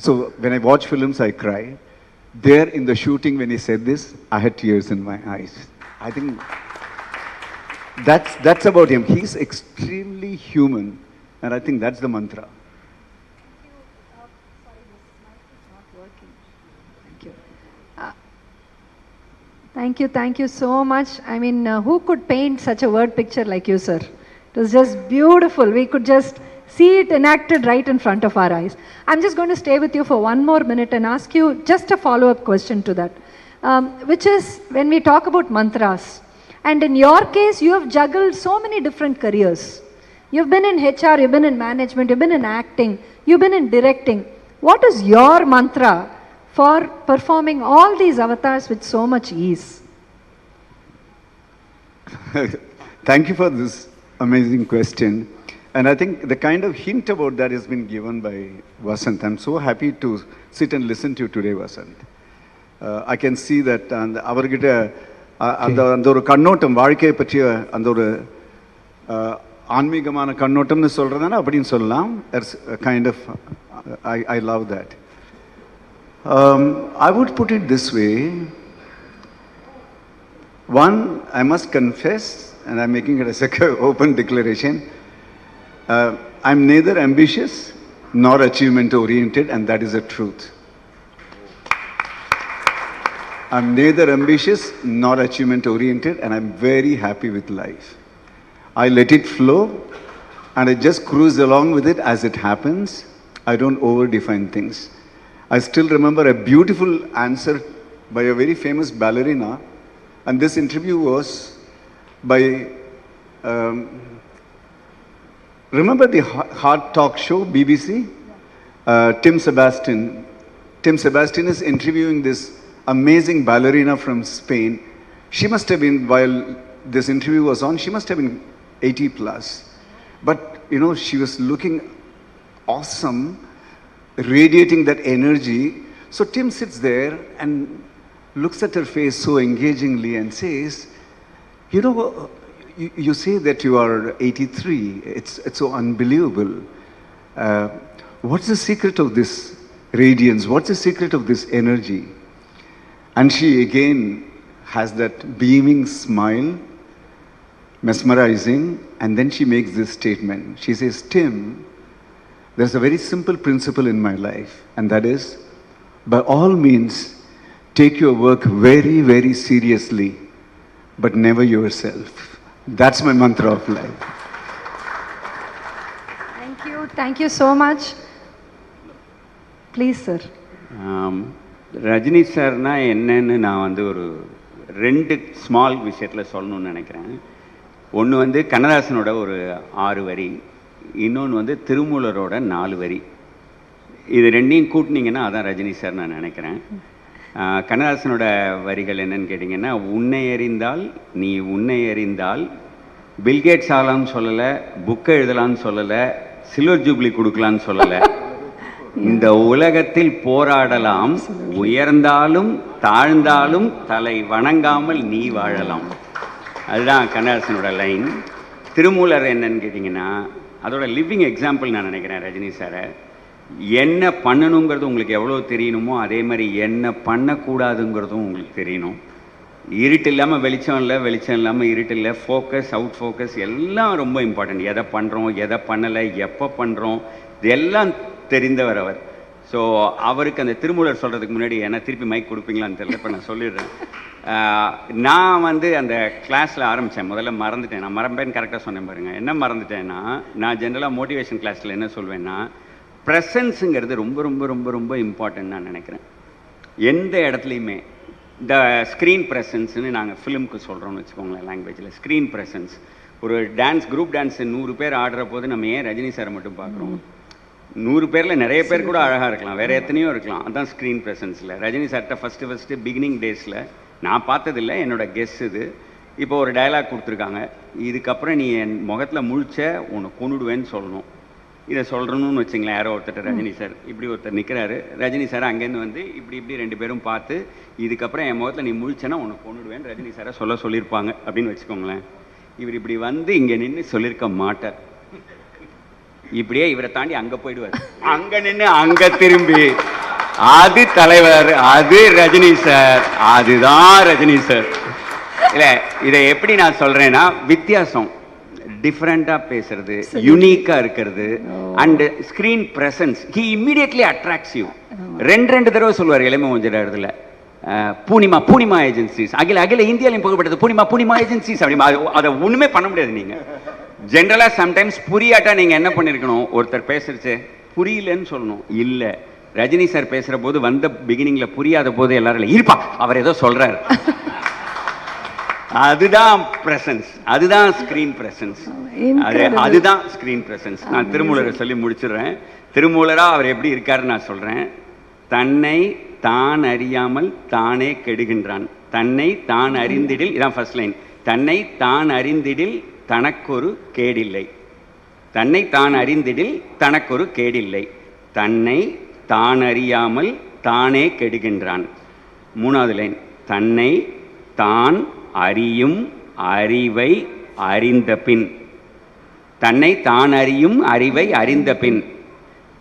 So when I watch films, I cry. There in the shooting, when he said this, I had tears in my eyes. I think that's about him. He's extremely human, and I think that's the mantra.
Thank you so much. I mean, who could paint such a word picture like you, sir? It was just beautiful. We could just see it enacted right in front of our eyes. I'm just going to stay with you for one more minute and ask you just a follow-up question to that, which is when we talk about mantras. And in your case, you have juggled so many different careers. You've been in HR, you've been in management, you've been in acting, you've been in directing. What is your mantra for performing all these avatars with so much ease?
Thank you for this amazing question. And I think the kind of hint about that has been given by Vasant. I'm so happy to sit and listen to you today, Vasant. I can see that அவர்கிட்ட அந்த ஒரு கண்ணோட்டம், வாழ்க்கையை பற்றிய அந்த ஒரு ஆன்மீகமான கண்ணோட்டம்னு சொல்றதுனா அப்படின்னு சொல்லலாம். Kind of, I love that. I would put it this way. One, I must confess, and I'm making it as an open declaration, I'm neither ambitious nor achievement oriented, and that is the truth. I'm neither ambitious nor achievement oriented, and I'm very happy with life. I let it flow, and I just cruise along with it as it happens. I don't over-define things. I still remember a beautiful answer by a very famous ballerina, and this interview was by, remember the Hard Talk show, BBC? Tim Sebastian. Tim Sebastian is interviewing this amazing ballerina from Spain. She must have been, while this interview was on, she must have been 80 plus. But, you know, she was looking awesome, radiating that energy. So Tim sits there and looks at her face so engagingly and says, you know, you say that you are 83. It's so unbelievable. What's the secret of this radiance? What's the secret of this energy? And she again has that beaming smile, mesmerizing, and then she makes this statement. She says, Tim, there's a very simple principle in my life, and that is, by all means, take your work very, very seriously, but never yourself. That's my mantra of life.
Thank you so much. Please, sir.
Rajini சார்னா என்னன்னு நான் வந்து ஒரு 2 small விஷயத்தில் சொல்லணும்னு நினைக்கிறேன். ஒன்று வந்து கண்ணதாசனோட ஒரு 6 வரி, இன்னொன்று வந்து திருமூலரோட 4 வரி. இது ரெண்டையும் கூட்டினீங்கன்னா அதான் ரஜினி சார் நான் நினைக்கிறேன். கண்ணதாசனோட வரிகள் என்னன்னு கேட்டிங்கன்னா, உன்னை அறிந்தால் நீ உன்னை அறிந்தால் பில்கேட்ஸ் ஆகலாம்னு சொல்லலை, புக்கை எழுதலான்னு சொல்லலை, சில்வர் ஜூப்ளி கொடுக்கலான்னு சொல்லலை, இந்த உலகத்தில் போராடலாம், உயர்ந்தாலும் தாழ்ந்தாலும் தலை வணங்காமல் நீ வாழலாம். அதுதான் கண்ணதாசனோட லைன். திருமூலர் என்னன்னு கேட்டிங்கன்னா, அதோட லிவிங் எக்ஸாம்பிள் நான் நினைக்கிறேன் ரஜினி சாரை. என்ன பண்ணணுங்கிறது உங்களுக்கு எவ்வளோ தெரியணுமோ அதே மாதிரி என்ன பண்ணக்கூடாதுங்கிறதும் உங்களுக்கு தெரியணும். இருட்டு இல்லாமல் வெளிச்சம் இல்லை, வெளிச்சம் இல்லாமல் இருட்டு இல்லை, ஃபோக்கஸ் அவுட் ஃபோக்கஸ் எல்லாம் ரொம்ப இம்பார்ட்டன்ட். எதை பண்ணுறோம், எதை பண்ணலை, எப்போ பண்ணுறோம், இதெல்லாம் தெரிந்தவர் அவர். ஸோ அவருக்கு அந்த திருமூலர் சொல்கிறதுக்கு முன்னாடி என்ன திருப்பி மைக் கொடுப்பீங்களான்னு தெரியல, இப்போ நான் சொல்லிடுறேன். நான் வந்து அந்த கிளாஸில் ஆரம்பித்தேன், முதல்ல மறந்துட்டேன். நான் மறப்பேன்னு கரெக்டாக சொன்னேன் பாருங்கள். என்ன மறந்துட்டேன்னா, நான் ஜென்ரலாக மோட்டிவேஷன் கிளாஸில் என்ன சொல்வேன்னா, ப்ரெசன்ஸுங்கிறது ரொம்ப ரொம்ப ரொம்ப ரொம்ப இம்பார்ட்டன்ட் நான் நினைக்கிறேன். எந்த இடத்துலையுமே இந்த ஸ்க்ரீன் ப்ரெசன்ஸ்னு நாங்கள் ஃபிலிமுக்கு சொல்கிறோம்னு வச்சுக்கோங்களேன், லாங்குவேஜில் ஸ்க்ரீன் ப்ரெசன்ஸ். ஒரு டான்ஸ், குரூப் டான்ஸு 100 பேர் ஆடுற போது நம்ம ஏன் ரஜினி சாரை மட்டும் பார்க்குறோம்? 100 பேரில் நிறைய பேர் கூட அழகாக இருக்கலாம், வேறு எத்தனையோ இருக்கலாம். அதுதான் ஸ்க்ரீன் ப்ரெசன்ஸில். ரஜினி சார்கிட்ட ஃபஸ்ட்டு பிகினிங் டேஸில் நான் பார்த்ததில்லை, என்னோடய கெஸ் இது. இப்போ ஒரு டயலாக் கொடுத்துருக்காங்க, இதுக்கப்புறம் நீ என் முகத்தில் முழிச்ச உன்னை கொண்டுடுவேன்னு சொல்லணும். இதை சொல்கிறணும்னு வச்சுங்களேன். யாரோ ஒருத்தர் ரஜினி சார் இப்படி ஒருத்தர் நிற்கிறாரு, ரஜினி சார் அங்கேருந்து வந்து இப்படி 2 பேரும் பார்த்து, இதுக்கப்புறம் என் முகத்தில் நீ முழிச்சேன்னா உன்னை கொண்டுடுவேன்னு ரஜினி சாரை சொல்லியிருப்பாங்க அப்படின்னு வச்சுக்கோங்களேன். இவர் இப்படி வந்து இங்கே நின்று சொல்லியிருக்க மாட்டார். இப்படியே இவரை தாண்டி அங்கே போயிடுவார், அங்கே நின்று அங்கே திரும்பி, அது தலைவர், அது ரஜினி சார், அதுதான் ரஜினி சார். இல்லை, இதை எப்படி நான் சொல்கிறேன்னா, வித்தியாசம், டிஃப்ரெண்ட்டாக பேசுறது, யூனிக்காக இருக்கிறது, and screen presence. He immediately attracts you. 2 தடவை சொல்லுவார் இளமை கொஞ்சம் இடத்துல, பூனிமா ஏஜென்சிஸ், அகில இந்தியாவிலையும் புகழ்பெற்றது பூனிமா ஏஜென்சிஸ் அப்படி. அதை ஒன்றுமே பண்ண முடியாது. நீங்கள் ஜென்ரலாக சம்டைம்ஸ் புரியாட்டா நீங்கள் என்ன பண்ணியிருக்கணும், ஒருத்தர் பேசுறச்சு புரியலன்னு சொல்லணும். இல்லை, ரஜினி சார் பேசுகிற போது வந்த பிகினிங்கில் புரியாத போது எல்லாரும் இல்லை இருப்பா அவர் ஏதோ சொல்கிறார், அதுதான் பிரசன்ஸ், அதுதான் ஸ்க்ரீன் பிரசன்ஸ், அதுதான் ஸ்க்ரீன் பிரசன்ஸ். நான் திருமூலரை சொல்லி முடிச்சிடுறேன். திருமூலராக அவர் எப்படி இருக்காருன்னு நான் சொல்கிறேன். தன்னை தான் அறியாமல் தானே கெடுகின்றான், தன்னை தான் அறிந்திடில், இதான் ஃபர்ஸ்ட் லைன். தன்னை தான் அறிந்திடில் தனக்கொரு கேடில்லை, தன்னை தான் அறிந்திடில் தனக்கொரு கேடில்லை, தன்னை தான் அறியாமல் தானே கெடுகின்றான். 3வது லைன், தன்னை தான் அறியும் அறிவை அறிந்த பின், தன்னை தான் அறியும் அறிவை அறிந்த பின்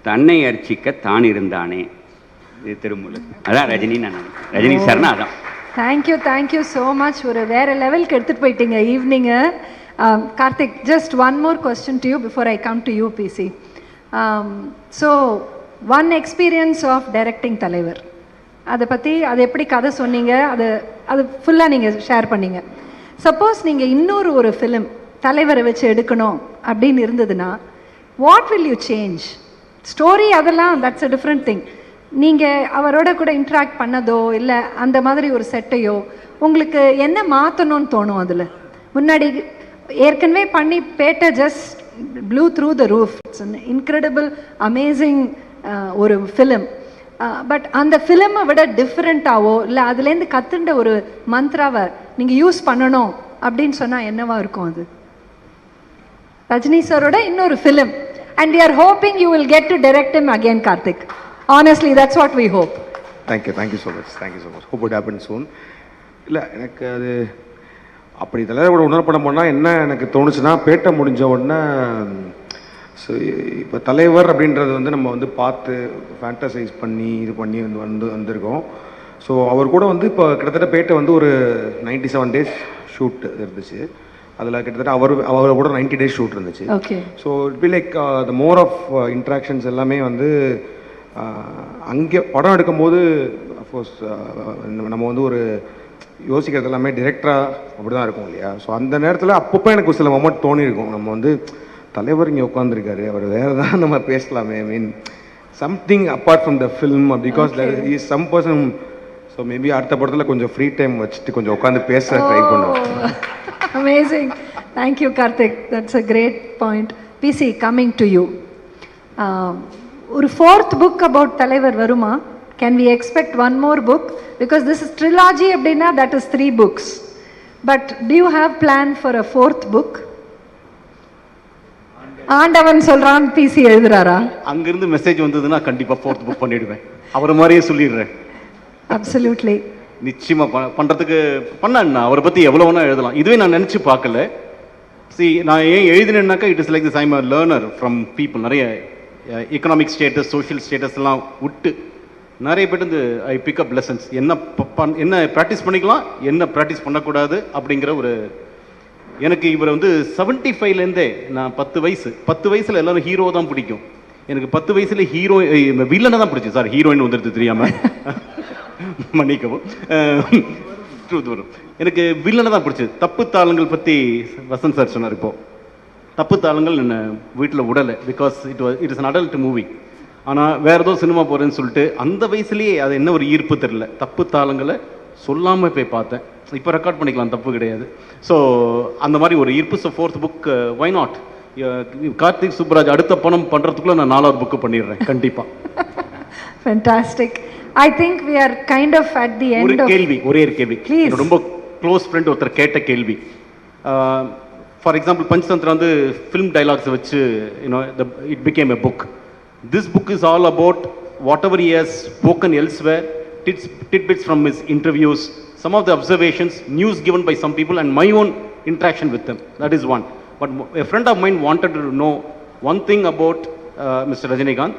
தன்னை அர்ச்சிக்க தான் இருந்தானே. இது திருமூலர். அதான் ரஜினி. நான் ரஜினி சார்னா அதான்.
Thank you so much. ஒரு வேற லெவலுக்கு எடுத்துகிட்டு போயிட்டீங்க ஈவினிங்கு. Karthik, just one more question to you before I come to you, PC. So, one experience of directing தலைவர், அதை பற்றி அது எப்படி கதை சொன்னீங்க, அது ஃபுல்லாக நீங்கள் ஷேர் பண்ணீங்க. சப்போஸ் நீங்கள் இன்னொரு ஒரு ஃபிலிம் தலைவரை வச்சு எடுக்கணும் அப்படின்னு இருந்ததுன்னா, what will you change? Story அதெல்லாம் தட்ஸ் அ டிஃப்ரெண்ட் திங். நீங்கள் அவரோட கூட இன்ட்ராக்ட் பண்ணதோ இல்லை அந்த மாதிரி ஒரு செட்டையோ உங்களுக்கு என்ன மாற்றணும்னு தோணும்? அதில் முன்னாடி ஏற்கனவே பண்ணி Petta just blew through the roof. It's an incredible amazing ஒரு ஃபிலிம். பட் அந்த ஃபிலிமை விட டிஃப்ரெண்ட்டாவோ இல்லை அதுலேருந்து கற்றுண்ட ஒரு மந்த்ராவை நீங்கள் யூஸ் பண்ணணும் அப்படின்னு சொன்னால் என்னவா இருக்கும் அது? ரஜினி சாரோட இன்னொரு film, and we are hoping you will get to direct him again, Karthik. Honestly, that's what we hope.
Thank you so much. Hope it happens soon. இல்லை, எனக்கு அது அப்படி தலைவரோட உணர்ப்படம் பண்ணால் என்ன எனக்கு தோணுச்சுன்னா, பேட்ட முடிஞ்ச உடனே ஸோ இப்போ தலைவர் அப்படின்றது வந்து நம்ம வந்து பார்த்து ஃபேண்டசைஸ் பண்ணி இது பண்ணி வந்திருக்கோம். ஸோ அவர் கூட வந்து இப்போ கிட்டத்தட்ட பேட்டை வந்து ஒரு 97 days ஷூட் இருந்துச்சு. அதில் கிட்டத்தட்ட அவரை கூட 90 days ஷூட் இருந்துச்சு.
Okay.
So it be like the more of interactions எல்லாமே வந்து அங்கே படம் எடுக்கும்போது அஃப்கோர்ஸ் நம்ம வந்து ஒரு யோசிக்கிறது எல்லாமே டிரெக்டராக அப்படி தான் இருக்கும் இல்லையா. ஸோ அந்த நேரத்தில் அப்பப்போ எனக்கு ஒரு சில மொமெண்ட் தோணியிருக்கும், நம்ம வந்து தலைவர் இங்கே உட்காந்துருக்காரு, அவர் வேறு தான் நம்ம பேசலாமே, I mean something apart from the film, because there is some person. So maybe அடுத்த படத்தில் கொஞ்சம் ஃப்ரீ டைம் வச்சுட்டு கொஞ்சம் உட்காந்து பேச ட்ரை பண்ணுவோம்.
Amazing. Thank you, Karthik. That's a great point. PC, coming to you. ஒரு fourth book about தலைவர் வருமா? Can we expect one more book? Because this is trilogy அப்படின்னா that is 3 books. But do you have plan for a fourth book? ஆண்டவன் சொல்றான் PC எழுதுறாரா?
அங்கிருந்து message வந்ததுன்னா கண்டிப்பாக fourth book பண்ணிடுவேன், அவர் மாதிரியே சொல்லிடுறேன்.
Absolutely.
நிச்சயமா பண்றதுக்கு பண்ணா அவரை பத்தி எவ்வளவு வேணா எழுதலாம். இதுவே நான் நினைச்சு பார்க்கல. நான் ஏன் எழுதினேன்னாக்கா it is like this, I am a learner from people. நிறைய எக்கனாமிக் ஸ்டேட்டஸ், சோஷியல் ஸ்டேட்டஸ் எல்லாம் விட்டு நிறைய பேர் வந்து ஐ பிக்அப் லெசன்ஸ். என்ன ப்ராக்டிஸ் பண்ணிக்கலாம், என்ன ப்ராக்டிஸ் பண்ணக்கூடாது அப்படிங்கிற ஒரு எனக்கு இவர் வந்து 75லேருந்தே நான் 10 வயசுல எல்லாரும் ஹீரோ தான் பிடிக்கும். எனக்கு 10 வயசுல ஹீரோ வில்லனை தான் பிடிச்சி. சார் ஹீரோயின் வந்துடுது தெரியாம மன்னிக்கவும், ட்ரூத் வரும். எனக்கு வில்லனை தான் பிடிச்சது. தப்பு தாளங்கள் பற்றி வசந்த் சார் சொன்னார். இப்போ தப்பு தாளங்கள் என்ன வீட்டில் விடலை, because it is an adult movie. ஆனால் வேறு ஏதோ சினிமா போகிறேன்னு சொல்லிட்டு அந்த வயசுலேயே அது என்ன ஒரு ஈர்ப்பு தெரியல. தப்பு தாளங்களை சொல்லாமல் போய் பார்த்தேன். இப்போ ரெக்கார்ட் பண்ணிக்கலாம், தப்பு கிடையாது. ஸோ அந்த மாதிரி ஒரு ஈர்ப்பு. So fourth book why not, Karthik Subbaraj அடுத்த படம் பண்ணுறதுக்குள்ளே நான் 4வது புக்கு பண்ணிடுறேன் கண்டிப்பாக.
Fantastic. I think we are kind of at the end of...
ஒரே ஒரு கேள்வி. ரொம்ப க்ளோஸ் ஃப்ரெண்ட் ஒருத்தர் கேட்ட கேள்வி. ஃபார் எக்ஸாம்பிள் பஞ்சதந்திரம் வந்து ஃபிலிம் டைலாக்ஸை வச்சு it became a book. This book is all about what ever he has spoken elsewhere, tidbits from his interviews, some of the observations, news given by some people, and my own interaction with them. That is one. But a friend of mine wanted to know one thing about Mr. Rajini'S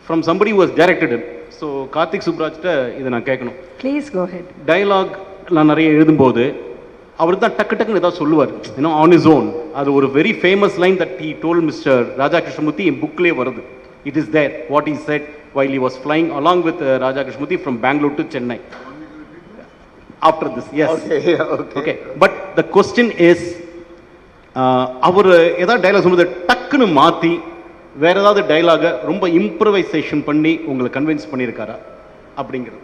from somebody who has directed him. So Karthik சுப்ராஜ்கிட்ட இதை நான் கேட்கணும்.
Please go head.
Dialogue நான் நிறைய எழுதும்போது அவர் தான் டக்குன்னு ஏதாவது சொல்லுவார், ஆன் இஸ் ஓன். அது ஒரு very famous line that he told mister Raja Krishnamurthy, என் புக்லேயே வருது. It is there what he said while he was flying along with Raja Krishnamurthy from Bangalore to Chennai. After this, yes. Okay. But the question is, அவர் ஏதாவது dialogue சொல்லுறது டக்குன்னு மாற்றி வேற ஏதாவது டைலாக ரொம்ப இம்ப்ரவைசேஷன் பண்ணி உங்களை கன்வின்ஸ் பண்ணியிருக்காரா அப்படிங்கிறது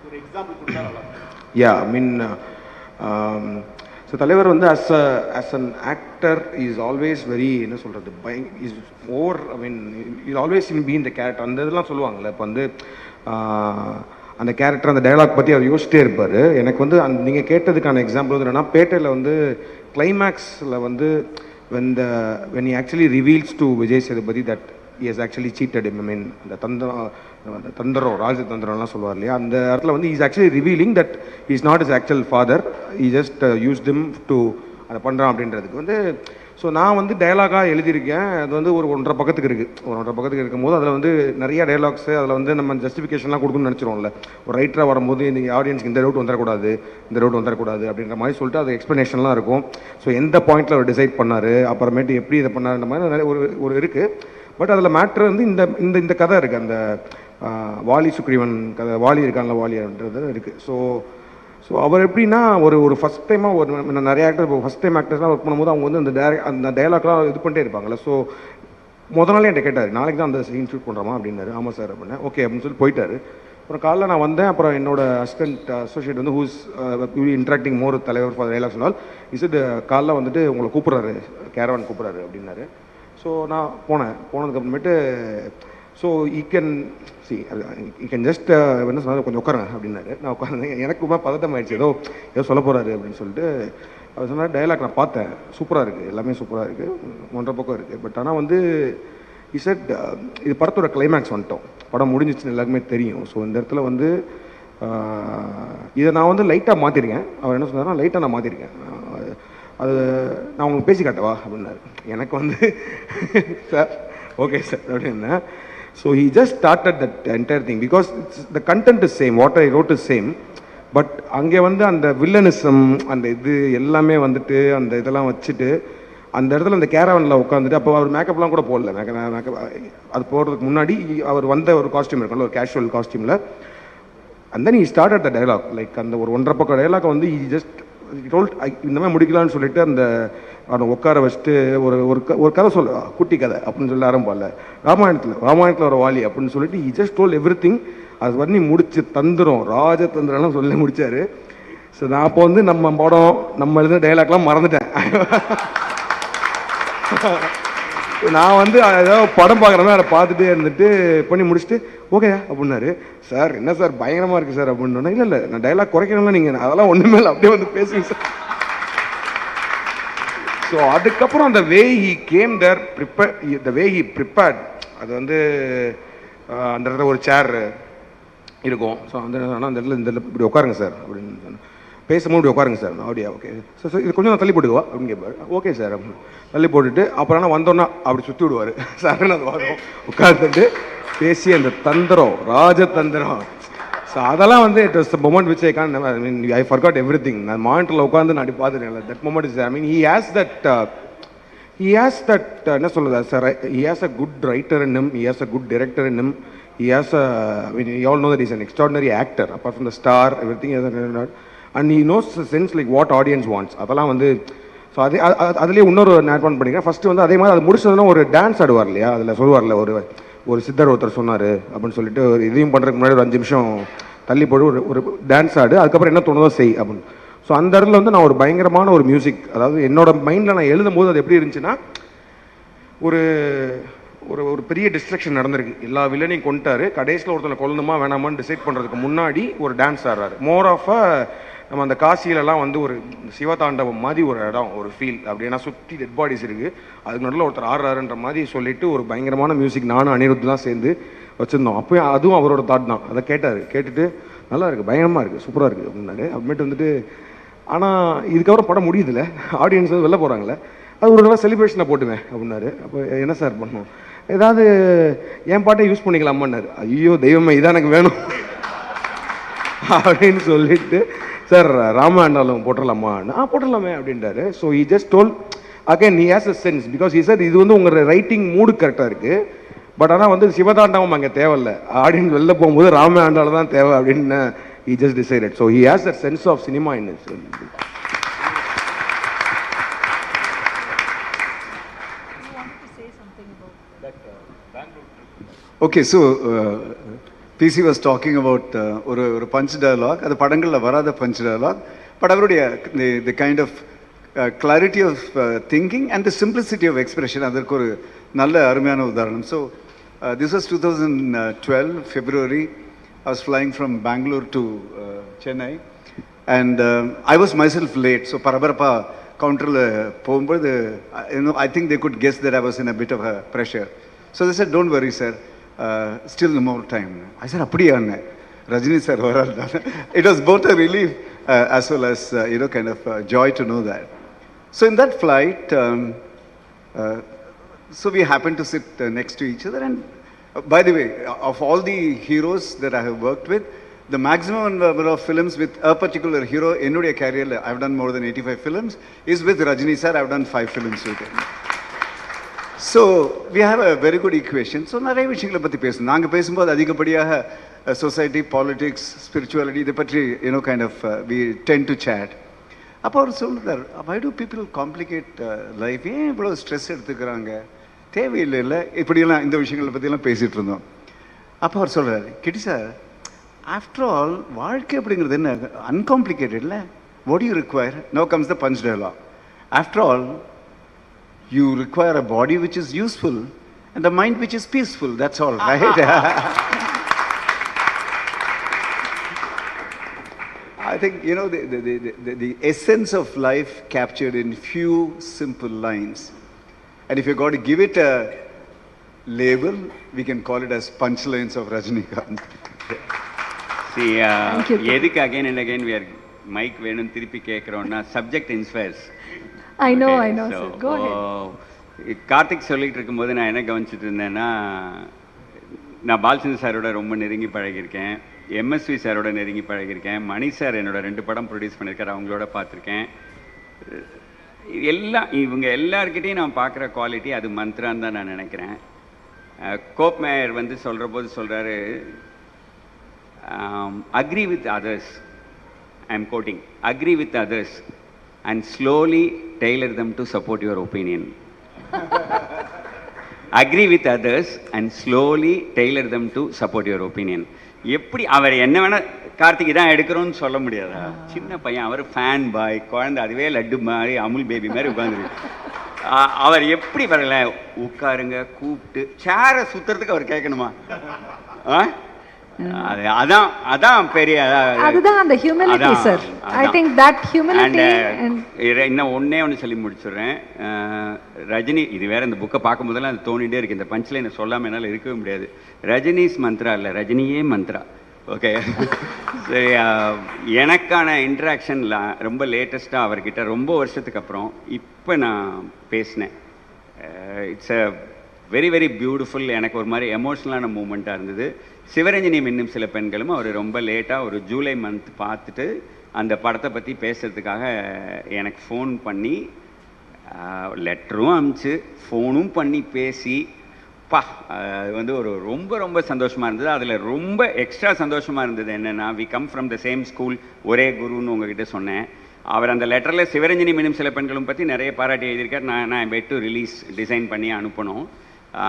ஒரு எக்ஸாம்பிள் கொடுத்தா?
யா, ஐ மீன் ஸோ தலைவர் வந்து as an actor is always very என்ன சொல்கிறது, is over, I mean is always be இந்த கேரக்டர். அந்த இதெல்லாம் சொல்லுவாங்கள்ல, இப்போ வந்து அந்த கேரக்டர் அந்த டைலாக் பற்றி அவர் யோசிச்சிட்டே இருப்பார். எனக்கு வந்து நீங்கள் கேட்டதுக்கான எக்ஸாம்பிள் வந்து என்னென்னா, பேட்டையில் வந்து கிளைமேக்ஸில் வந்து when he actually reveals to Vijay Sethupathi that he has actually cheated him, I mean the Thandaro Rajithanarலாம் சொல்லுவார் இல்லையா, அந்த இடத்துல வந்து he is actually revealing that he is not his actual father, he just used him to அதை பண்ணுறான் அப்படின்றதுக்கு வந்து. So நான் வந்து டைலாகாக எழுதியிருக்கேன். அது வந்து ஒரு 1.5 பக்கத்துக்கு இருக்குது. ஒரு 1.5 பக்கத்துக்கு இருக்கும்போது அதில் வந்து நிறைய டைலாக்ஸு, அதில் வந்து நம்ம ஜஸ்டிஃபிகேஷன்லாம் கொடுக்கணும்னு நினச்சிருவோம்ல. ஒரு ரைட்டராக வரும்போது இந்த ஆடியன்ஸ்க்கு இந்த ரூட் வந்துடக்கூடாது, இந்த ரூட் வந்துடக்கூடாது அப்படின்ற மாதிரி சொல்லிட்டு அது எக்ஸ்ப்ளனேஷன்லாம் இருக்கும். ஸோ எந்த பாயிண்ட்டில் அவர் டிசைட் பண்ணார், அப்புறமேட்டு எப்படி இதை பண்ணாருன்ற மாதிரி நிறைய ஒரு இருக்குது. பட் அதில் மேட்ரு வந்து இந்த கதை இருக்குது. அந்த வாலி சுக்ரீவன் கதை, வாலி இருக்கான்ல, வாலின்றது இருக்குது. ஸோ அவர் எப்படின்னா ஒரு ஃபஸ்ட் டைமாக ஒரு நிறைய ஆக்டர் இப்போ ஃபஸ்ட் டைம் ஆக்டர்ஸ்லாம் ஒர்க் பண்ணும்போது அவங்க வந்து அந்த டைலாக்லாம் இது பண்ணிட்டே இருப்பாங்கள்ல. ஸோ முதல் நாளே என்கிட்ட கேட்டார், நாளைக்கு தான் அந்த சீன் ஷூட் பண்ணுறோமா அப்படின்னாரு. ஆமாம் சார் அப்படின்னேன். ஓகே அப்படின்னு சொல்லி போயிட்டார். அப்புறம் காலைல நான் வந்தேன். அப்புறம் என்னோட அசிஸ்டன்ட் வந்து ஹூஸ் இன்ட்ராக்டிங் மோர் தலைவர் ஃபார் டைலாக்ஸ் நாள் இது காலைல வந்துட்டு உங்களை கூப்பிட்றாரு, கேரவான் கூப்பிட்றாரு அப்படின்னாரு. ஸோ நான் போனதுக்கப்புறமேட்டு ஸோ யூ கேன் ஜஸ்ட் என்ன சொன்னார், கொஞ்சம் உட்காருங்க அப்படின்னாரு. நான் உட்காந்து எனக்கு ரொம்ப பதட்டம் ஆயிடுச்சு, ஏதோ சொல்ல போகிறாரு அப்படின்னு சொல்லிட்டு. அவர் சொன்னார், டைலாக் நான் பார்த்தேன், சூப்பராக இருக்குது, எல்லாமே சூப்பராக இருக்குது, 1.5 பக்கம் இருக்குது. பட் ஆனால் வந்து இசட் இது படத்தோட கிளைமேக்ஸ் வந்துட்டோம், படம் முடிஞ்சிச்சுன்னு எல்லாருக்குமே தெரியும். ஸோ இந்த இடத்துல வந்து இதை நான் வந்து லைட்டாக மாற்றிருக்கேன். அவர் என்ன சொன்னார்னா, லைட்டாக நான் மாற்றிருக்கேன். அது நான் உங்களுக்கு பேசி காட்டவா அப்படின்னாரு. எனக்கு வந்து சார் ஓகே சார் அப்படின்னா. So he just started that entire thing because the content is same, what I wrote is same. But அங்கே வந்து அந்த வில்லனிசம் அந்த இது எல்லாமே வந்துட்டு அந்த இதெல்லாம் வச்சுட்டு அந்த இடத்துல அந்த கேரவனில் உட்காந்துட்டு, அப்போ அவர் மேக்கப்லாம் கூட போடல, மேக்கப் அது போடுறதுக்கு முன்னாடி அவர் வந்த ஒரு காஸ்டியூம் இருக்குல்ல, ஒரு கேஷுவல் காஸ்டியூமில். And then he started the dialogue, like அந்த ஒரு 1.5 பக்கம் டயலாக் வந்து ஹி ஜஸ்ட் டோல்ட் இந்த மாதிரி முடிக்கலான்னு சொல்லிட்டு அந்த அவனை உட்கார வச்சுட்டு ஒரு கதை சொல்ல, குட்டி கதை அப்படின்னு சொல்லி ஆரம்பிப்பால, ராமாயணத்தில் ஒரு வாலி அப்படின்னு சொல்லிட்டு he just told everything. அது பண்ணி முடிச்சு தந்துரும், ராஜதந்திரம்லாம் சொல்லி முடிச்சாரு. ஸோ நான் அப்போ வந்து நம்ம படம் நம்ம எழுதின டைலாக்லாம் மறந்துட்டேன். நான் வந்து ஏதாவது படம் பார்க்குறேன்னா அதை பார்த்துட்டே இருந்துட்டு பண்ணி முடிச்சுட்டு ஓகேயா அப்படின்னாரு. சார் என்ன சார் பயங்கரமாக இருக்குது சார் அப்படின்னு. இல்லை நான் டைலாக் குறைக்கணும்னா நீங்கள் அதெல்லாம் ஒன்றுமே இல்லை, அப்படியே வந்து பேசுங்க சார். ஸோ அதுக்கப்புறம் அந்த way he came there the way he prepared, அது வந்து அந்த இடத்துல ஒரு சேர் இருக்கும். ஸோ அந்த இடத்துல இந்த இப்படி உட்காருங்க சார் அப்படின்னு சொன்னேன். பேசும்போது இப்படி உட்காருங்க சார். அப்படியா ஓகே சார், சார் இது கொஞ்சம் நான் தள்ளி போட்டுக்குவா அப்படின்னு கேட்பாரு. ஓகே சார் அப்படின்னு தள்ளி போட்டுட்டு அப்புறம் ஆனால் வந்தோன்னா அப்படி சுற்றி விடுவார். சார் அது வரும் உட்காந்துட்டு பேசி அந்த தந்திரம், ராஜதந்திரம். ஸோ அதெல்லாம் வந்து it was the moment which I can I forgot everything. நான் மானிட்டரில் உட்காந்து நான் அப்படி பார்த்துட்டேன். That moment is I mean he has that என்ன சொல்லுது sir, he has a good writer in him, he has a good director in him, he has a, I mean, you all know that he's an extraordinary actor, apart from the star, everything, and he knows the sense like what audience wants. அதெல்லாம் வந்து so அதுலேயே இன்னொரு add on பண்ணிக்கிறேன். First வந்து அதே மாதிரி அது முடிச்சதுன்னா ஒரு டான்ஸ் ஆடுவார் இல்லையா, அதில் சொல்லுவார்ல ஒரு சித்தர் ஒருத்தர் சொன்னார் அப்படின்னு சொல்லிட்டு ஒரு இதையும் பண்ணுறதுக்கு முன்னாடி ஒரு 5 நிமிஷம் தள்ளி போட்டு ஒரு டான்ஸ் ஆடு, அதுக்கப்புறம் என்ன தோணுதோ செய் அப்படின்னு. ஸோ அந்த இடத்துல வந்து நான் ஒரு பயங்கரமான ஒரு மியூசிக், அதாவது என்னோட மைண்டில் நான் எழுதும் போது அது எப்படி இருந்துச்சுன்னா, ஒரு ஒரு பெரிய டிஸ்ட்ரக்ஷன் நடந்திருக்கு, எல்லா வில்லனையும் கொண்டுட்டாரு, கடைசியில் ஒருத்தனை கொல்லணுமா வேணாமான்னு டிசைட் பண்ணுறதுக்கு முன்னாடி ஒரு டான்ஸ் ஆடுறாரு. மோர் ஆஃப் நம்ம அந்த காசியிலலாம் வந்து ஒரு சிவதாண்டவம் மாதிரி ஒரு இடம், ஒரு ஃபீல் அப்படின்னா சுற்றி டெட் பாடிஸ் இருக்குது, அதுக்கு நடுவில் ஒருத்தர் ஆடுறாருன்ற மாதிரி சொல்லிட்டு ஒரு பயங்கரமான மியூசிக் நானும் அனிருத்லாம் சேர்ந்து வச்சுருந்தோம். அப்போ அதுவும் அவரோட தாட் தான். அதை கேட்டுட்டு நல்லா இருக்குது, பயங்கரமாக இருக்குது, சூப்பராக இருக்குது அப்படின்னாரு. அப்புறமேட்டு வந்துட்டு ஆனால் இதுக்கப்புறம் படம் முடியுதுல்ல, ஆடியன்ஸ் வந்து வெளில போகிறாங்களே, அது ஒரு நல்லா செலிப்ரேஷனை போட்டுவேன் அப்படின்னாரு. அப்போ என்ன சார் பண்ணணும், ஏதாவது என் பாட்டை யூஸ் பண்ணிக்கலாமான்னாரு. ஐயோ தெய்வமே இதான் எனக்கு வேணும் அப்படின்னு சொல்லிட்டு, சார் ராமாயணம் போட்டுடலாமா, நான் போட்டுடலாமே அப்படின்றாரு. So he just told again he has a sense, because he sir இது வந்து உங்கள் ரைட்டிங் மூடு கரெக்டாக இருக்குது, பட் ஆனால் வந்து சிவதாண்டவம் அங்கே தேவையில்லை, ஆடியன்ஸ் வெளில போகும்போது ராமாயணம் தான் தேவை அப்படின்னு he just decided. So he has a sense of cinema in it.
Okay, so PC was talking about ஒரு punch dialogue, அது படங்களில் வராத punch dialogue, but அவருடைய the kind of clarity of thinking and the simplicity of expression, அதற்கு ஒரு நல்ல அருமையான உதாரணம். So this was 2012 February. I was flying from Bangalore to Chennai, and I was myself late, so பரபரப்பா கவுண்டரில் போகும்போது I think they could guess that I was in a bit of a pressure. So they said, don't worry sir, still more time. I said, அப்படியான்னு, Rajini sir வரார். It was both a relief as well as kind of joy to know that. So in that flight, so we happened to sit next to each other, and by the way, of all the heroes that I have worked with, the maximum number of films with a particular hero என்னுடைய career, I've done more than 85 films, is with Rajini sir. I've done 5 films with him. So we have a very good equation. So நிறைய விஷயங்களை பற்றி பேசணும். நாங்கள் பேசும்போது அதிகப்படியாக society, politics, spirituality இதை பற்றி kind of we tend to chat. அப்போ அவர் சொல்லுறார், why do people complicate life? ஏன் இவ்வளோ ஸ்ட்ரெஸ் எடுத்துக்கிறாங்க, தேவையில்லை இல்லை, இப்படியெல்லாம் இந்த விஷயங்களை பற்றியெல்லாம் பேசிகிட்டு இருந்தோம். அப்போ அவர் சொல்கிறார், கிட்டி சார், ஆஃப்டர் ஆல் வாழ்க்கை அப்படிங்கிறது என்ன, அன்காம்ப்ளிகேட்டட்ல, what do you require? Now comes the punch dialogue. After all, you require a body which is useful and a mind which is peaceful. That's all, right? I think, the essence of life captured in few simple lines. And if you got to give it a label, we can call it as punchlines of Rajinikanth.
See, எதுக்கு again and again we are mike வேணும் திருப்பி கேட்குறோன்னா subject inspires.
I know, sir. Go ahead.
Karthik சொல்லிட்டு இருக்கும்போது நான் என்ன கவனிச்சிட்டு இருந்தேன்னா, நான் பாலச்சந்திர சாரோட ரொம்ப நெருங்கி பழகியிருக்கேன், எம்எஸ்வி சாரோட நெருங்கி பழகியிருக்கேன், மணி சார் என்னோட 2 படம் ப்ரொடியூஸ் பண்ணியிருக்காரு, அவங்களோட பார்த்துருக்கேன். இவங்க எல்லாருக்கிட்டையும் நான் பார்க்குற குவாலிட்டி அது மந்த்ரான்னு தான் நான் நினைக்கிறேன். கோப் மேயர் வந்து சொல்கிற போது சொல்கிறாரு, agree with others, I am coating, agree with others and slowly tailor them to support your opinion. Agree with others and slowly tailor them to support your opinion. எப்படி அவர் என்ன வேணா கார்த்திக் தான் எடுக்கிறோன்னு சொல்ல முடியாதா? சின்ன பையன் அவர், ஃபேன் பாய், குழந்தை அதுவே லட்டு மாதிரி அமுல் பேபி மாதிரி உட்காந்துருக்கு. அவர் எப்படி வரல, உட்காருங்க கூப்பிட்டு சேரை சுத்துறதுக்கு அவர் கேட்கணுமா? அதான் பெரிய,
அதுதான் அந்த humility sir. I think that humility.
இன்னும் ஒன்று சொல்லி முடிச்சுடுறேன். ரஜினி, இது வேற இந்த புக்கை பார்க்கும் போதெல்லாம் அது தோணிகிட்டே இருக்கு, இந்த பஞ்சில் என்ன சொல்லாமல் என்னால் இருக்கவே முடியாது. ரஜினிஸ் மந்த்ரா இல்லை, ரஜினியே மந்த்ரா. ஓகே, சரி. எனக்கான இன்ட்ராக்ஷன்ல ரொம்ப லேட்டஸ்ட்டாக அவர்கிட்ட ரொம்ப வருஷத்துக்கு அப்புறம் இப்போ நான் பேசினேன். It's a very very beautiful. எனக்கு ஒரு மாதிரி எமோஷ்னலான மூமெண்ட்டாக இருந்தது. சிவரஞ்சனியும் இன்னும் சில பெண்களும் அவர் ரொம்ப லேட்டாக ஒரு ஜூலை மந்த் பார்த்துட்டு அந்த படத்தை பற்றி பேசுகிறதுக்காக எனக்கு ஃபோன் பண்ணி, லெட்டரும் அனுப்பிச்சு ஃபோனும் பண்ணி பேசி, அது வந்து ஒரு ரொம்ப ரொம்ப சந்தோஷமாக இருந்தது. அதில் ரொம்ப எக்ஸ்ட்ரா சந்தோஷமாக இருந்தது என்னென்னா, we come from the same school, ஒரே குருன்னு உங்ககிட்ட சொன்னேன். அவர் அந்த லெட்டரில் சிவரஞ்சனி இன்னும் சில பெண்களும் பற்றி நிறைய பாராட்டி எழுதியிருக்கார். நான் பெட் டு ரிலீஸ் டிசைன் பண்ணி அனுப்பணும்.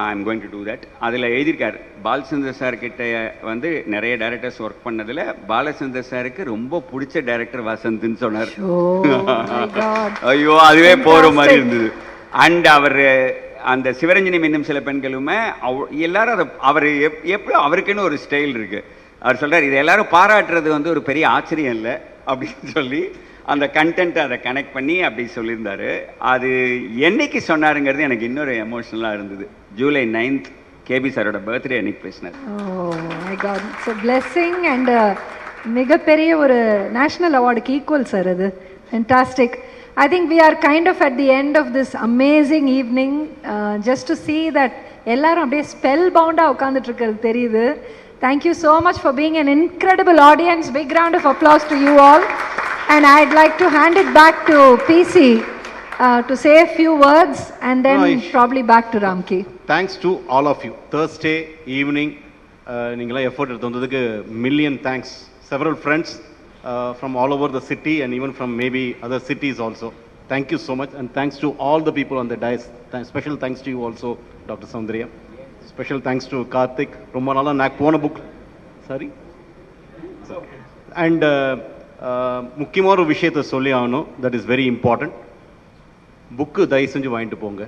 I'm going to do that. அதில் எழுதியிருக்கார், பாலச்சந்தர் சார்கிட்ட வந்து நிறைய டைரக்டர்ஸ் ஒர்க் பண்ணதில் பாலச்சந்தர் சாருக்கு ரொம்ப பிடிச்ச டைரக்டர் வசந்த்ன்னு சொன்னார். ஐயோ, அதுவே போகிற மாதிரி இருந்தது. அண்ட் அவர் அந்த சிவரஞ்சனி இன்னும் சில பெண்களுமே எல்லாரும் அதை அவர் எப்படி அவருக்குன்னு ஒரு ஸ்டைல் இருக்குது. அவர் சொல்கிறார், இது எல்லாரும் பாராட்டுறது வந்து ஒரு பெரிய ஆச்சரியம் இல்லை அப்படின்னு சொல்லி அந்த கண்டென்ட்டை அதை கனெக்ட் பண்ணி அப்படி சொல்லியிருந்தாரு. அது என்னைக்கு சொன்னாருங்கிறது எனக்கு இன்னொரு எமோஷனலாக இருந்தது. ஜூலை 9th கேபி சாரோட பர்த்டே அன்னைக்கு பேசினார்.
இட்ஸ் a blessing and மிகப்பெரிய ஒரு நேஷனல் அவார்டுக்கு ஈக்குவல் சார் அது. Fantastic. I think we are kind of at the end of this amazing evening. Just to see that எல்லாரும் அப்படியே ஸ்பெல் பவுண்டாக உட்காந்துட்டு இருக்கிறது தெரியுது. Thank you so much for being an incredible audience. Big round of applause to you all. And I'd like to hand it back to PC to say a few words and then probably back to Ramki.
Thanks to all of you. Thursday evening, ningala effort eduthandadukku million thanks. Several friends from all over the city and even from maybe other cities also. Thank you so much, and thanks to all the people on the dais. Special thanks to you also, Dr. Soundriya. Special thanks to Karthik. Romba nalla nak pona book. Sorry. And முக்கியமான ஒரு விஷயத்தை சொல்லி ஆகணும், that is very important. Book தயவு செஞ்சு வாங்கிட்டு போங்க.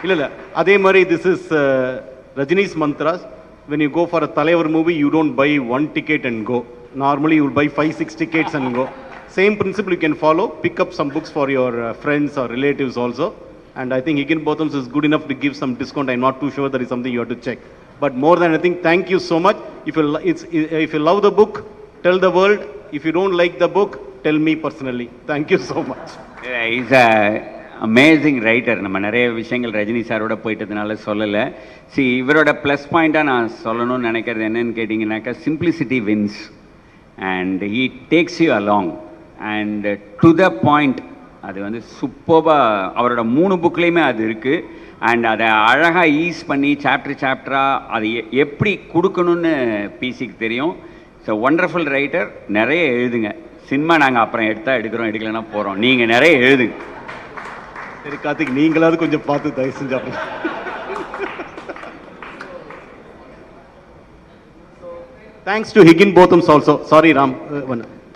இல்லை அதே மாதிரி this is Rajini's mantras. when you go for a தலைவர் movie, you don't buy one ticket and go. Normally you will buy 5-6 tickets and go. Same principle you can follow. Pick up some books for your friends or relatives also. And I think Higginbotham's is good enough to give some discount. I'm not too sure, that is something you have to check. But more than anything, thank you so much. If you love the book, tell the world. If you don't like the book, tell me personally. Thank you so much.
He's a amazing writer. நம்ம நிறைய விஷயங்கள் ரஜினி சாரோட போயிட்டதுனால சொல்லலை. இவரோட plus பாயிண்ட்டாக நான் சொல்லணும்னு நினைக்கிறது என்னன்னு கேட்டிங்கனாக்கா, simplicity wins and he takes you along and to the point. அது வந்து சூப்பராக அவரோட 3 புக்லேயுமே அது இருக்குது. அண்ட் அதை அழகாக ஈஸ் பண்ணி சாப்டராக அது எப்படி கொடுக்கணும்னு பிசிக்கு தெரியும். So wonderful writer. நிறைய எழுதுங்க. சினிமா நாங்கள் அப்புறம் எடுக்கிறோம், எடுக்கலைன்னா போகிறோம். நீங்கள் நிறைய எழுதுங்க.
சரி கார்த்திக், நீங்களாவது கொஞ்சம் பார்த்து தயவு செஞ்சா. Thanks to Higginbotham's also. Sorry Ram.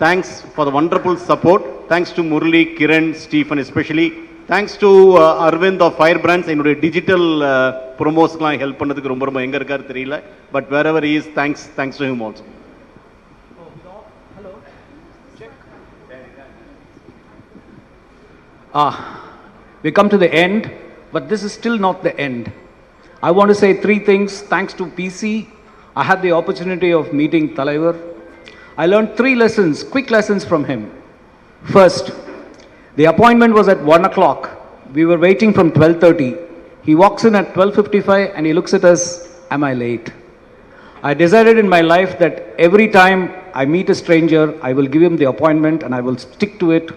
Thanks for the wonderful support. Thanks to Murli, Kiran, Stephen especially. Thanks to Arvind of Firebrands. என்னுடைய டிஜிட்டல் ப்ரோமோஸ்க்குலாம் ஹெல்ப் பண்ணதுக்கு ரொம்ப எங்கே இருக்காரு தெரியல. But wherever he is, thanks to him also.
We come to the end, but this is still not the end. I want to say 3 things. Thanks to PC I had the opportunity of meeting Talaivar. I learned 3 lessons, quick lessons from him. First, the appointment was at 1 o'clock. We were waiting from 12:30. He walks in at 12:55 and he looks at us, am I late? I decided in my life that every time I meet a stranger, I will give him the appointment and I will stick to it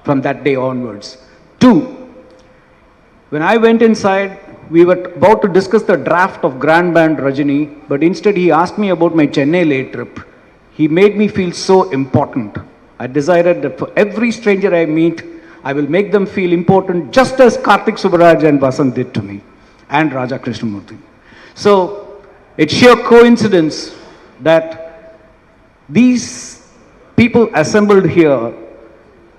from that day onwards. 2, when I went inside, we were about to discuss the draft of Grand Band Rajini, but instead he asked me about my Chennai late trip. He made me feel so important. I decided that for every stranger I meet, I will make them feel important just as Karthik Subbaraj and Vasant did to me, and Raja Krishnamurthy. So, it's sheer coincidence that these people assembled here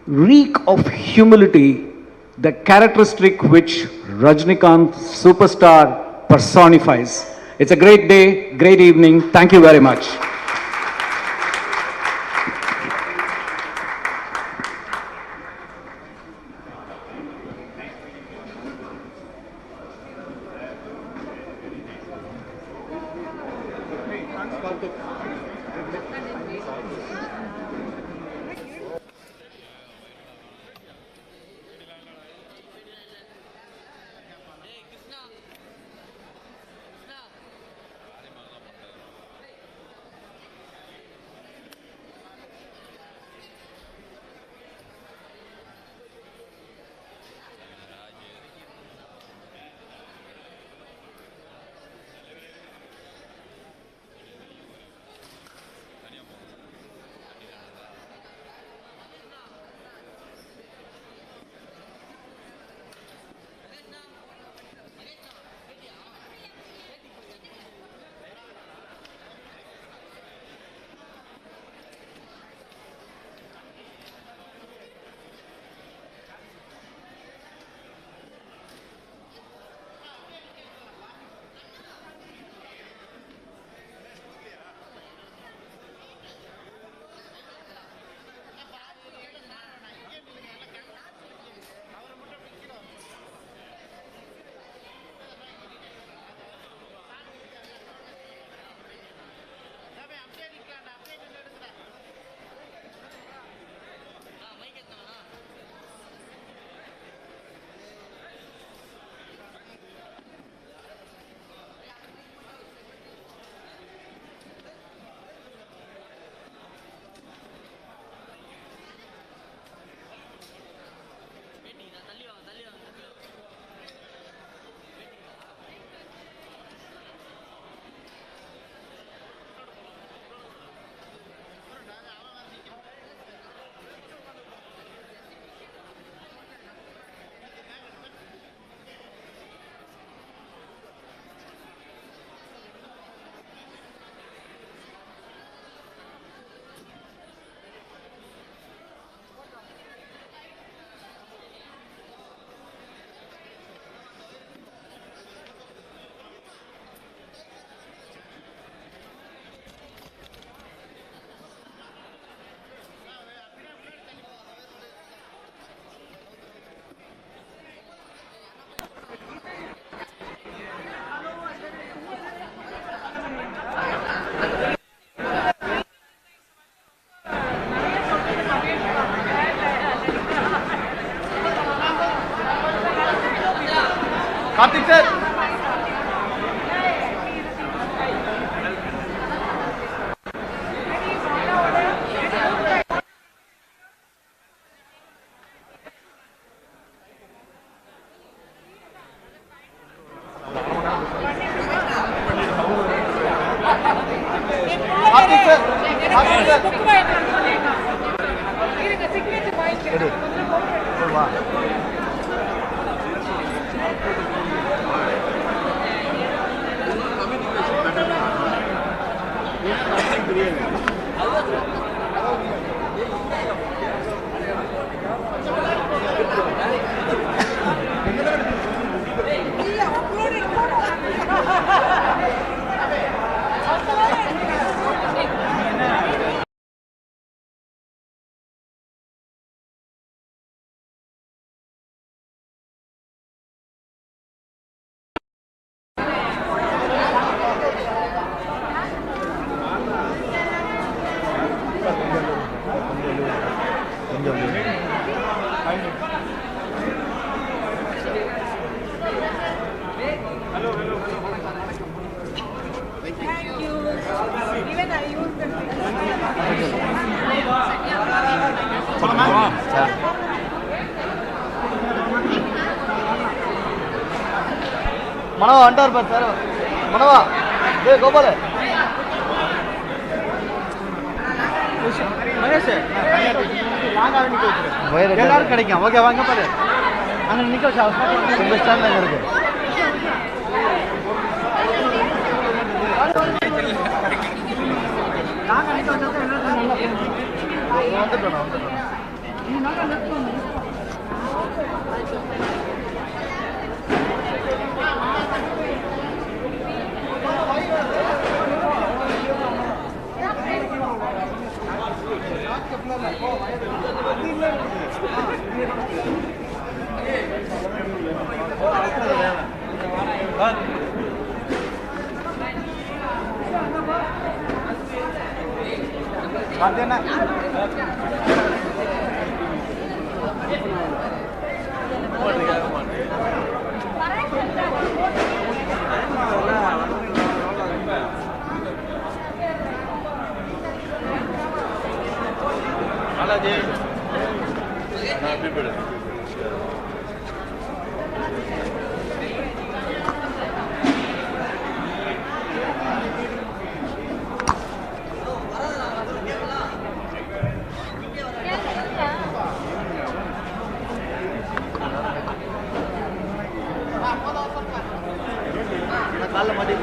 reek of humility, the characteristic which Rajinikanth superstar personifies. It's a great day, great evening. Thank you very much.
Karthik sir. Manoah வந்துட்டார் பார் sir. Manoah டேய் கோபால மகேஷ் எல்லாரும் கிடைக்கும். Okay வாங்க பாரு. அங்கே நிற்க வச்சா உங்கள் ஸ்டாண்டில் அங்கே இருக்கு. நாங்கள் நிற்க வச்சா வந்துட்டோம் பார்த்தேன்னா காலைல மாட்டி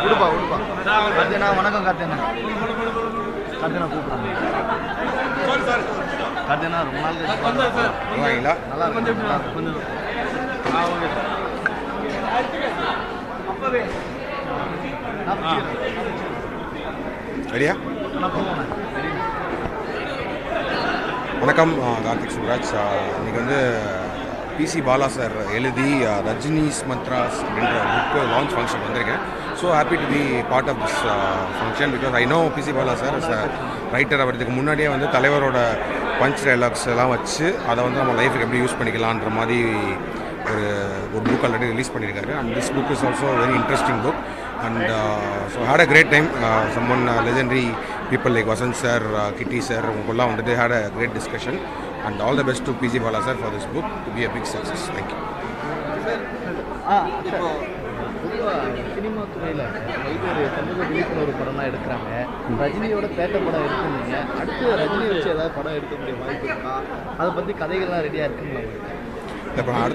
விடுப்பா விடுப்பா. கார்த்தியனா வணக்கம். கார்த்தியனா கார்த்தியனா கூப்பிடுறாங்க. கார்த்தியனா ரொம்ப நாள்
வாங்கிங்களா?
நல்லா இருக்கு. கொஞ்சம்
ரெடியா? வணக்கம், கார்த்திக் சுப்ராஜ். இன்றைக்கி வந்து பிசி பாலா சார் எழுதி ரஜினிஸ் மந்த்ராஸ் அப்படின்ற புக்கு லான்ச் ஃபங்க்ஷன் வந்திருக்கேன். So happy to be part of this function because I know PC Bala sir as a writer. அவருக்கு முன்னாடியே வந்து தலைவரோட பஞ்ச் டைலாக்ஸ் எல்லாம் வச்சு அதை வந்து நம்ம லைஃபுக்கு எப்படி யூஸ் பண்ணிக்கலான்ற மாதிரி ஒரு புக் ஆல்ரெடி ரிலீஸ் பண்ணியிருக்காரு. And this book is also very interesting book. And so had a great time. Someone legendary people like Vasant sir, Kitty sir, Mukulla they had a great discussion. And all the best to PG Bala sir for this book to be a big success. Thank you.
இப்போ பொதுவாக cinema துறையில் பல்வேறு சமூக விழிப்புணர்வு படம்லாம் எடுக்கிறாங்க. ரஜினியோட பேட்ட படம் எடுத்துருந்தீங்க. அடுத்து ரஜினி வச்சு ஏதாவது படம் எடுக்கக்கூடிய வாய்ப்பு இருக்கா? அதை பற்றி கதைகள்லாம் ரெடியாக இருக்குங்களா உங்களுக்கு?
இப்போ நான்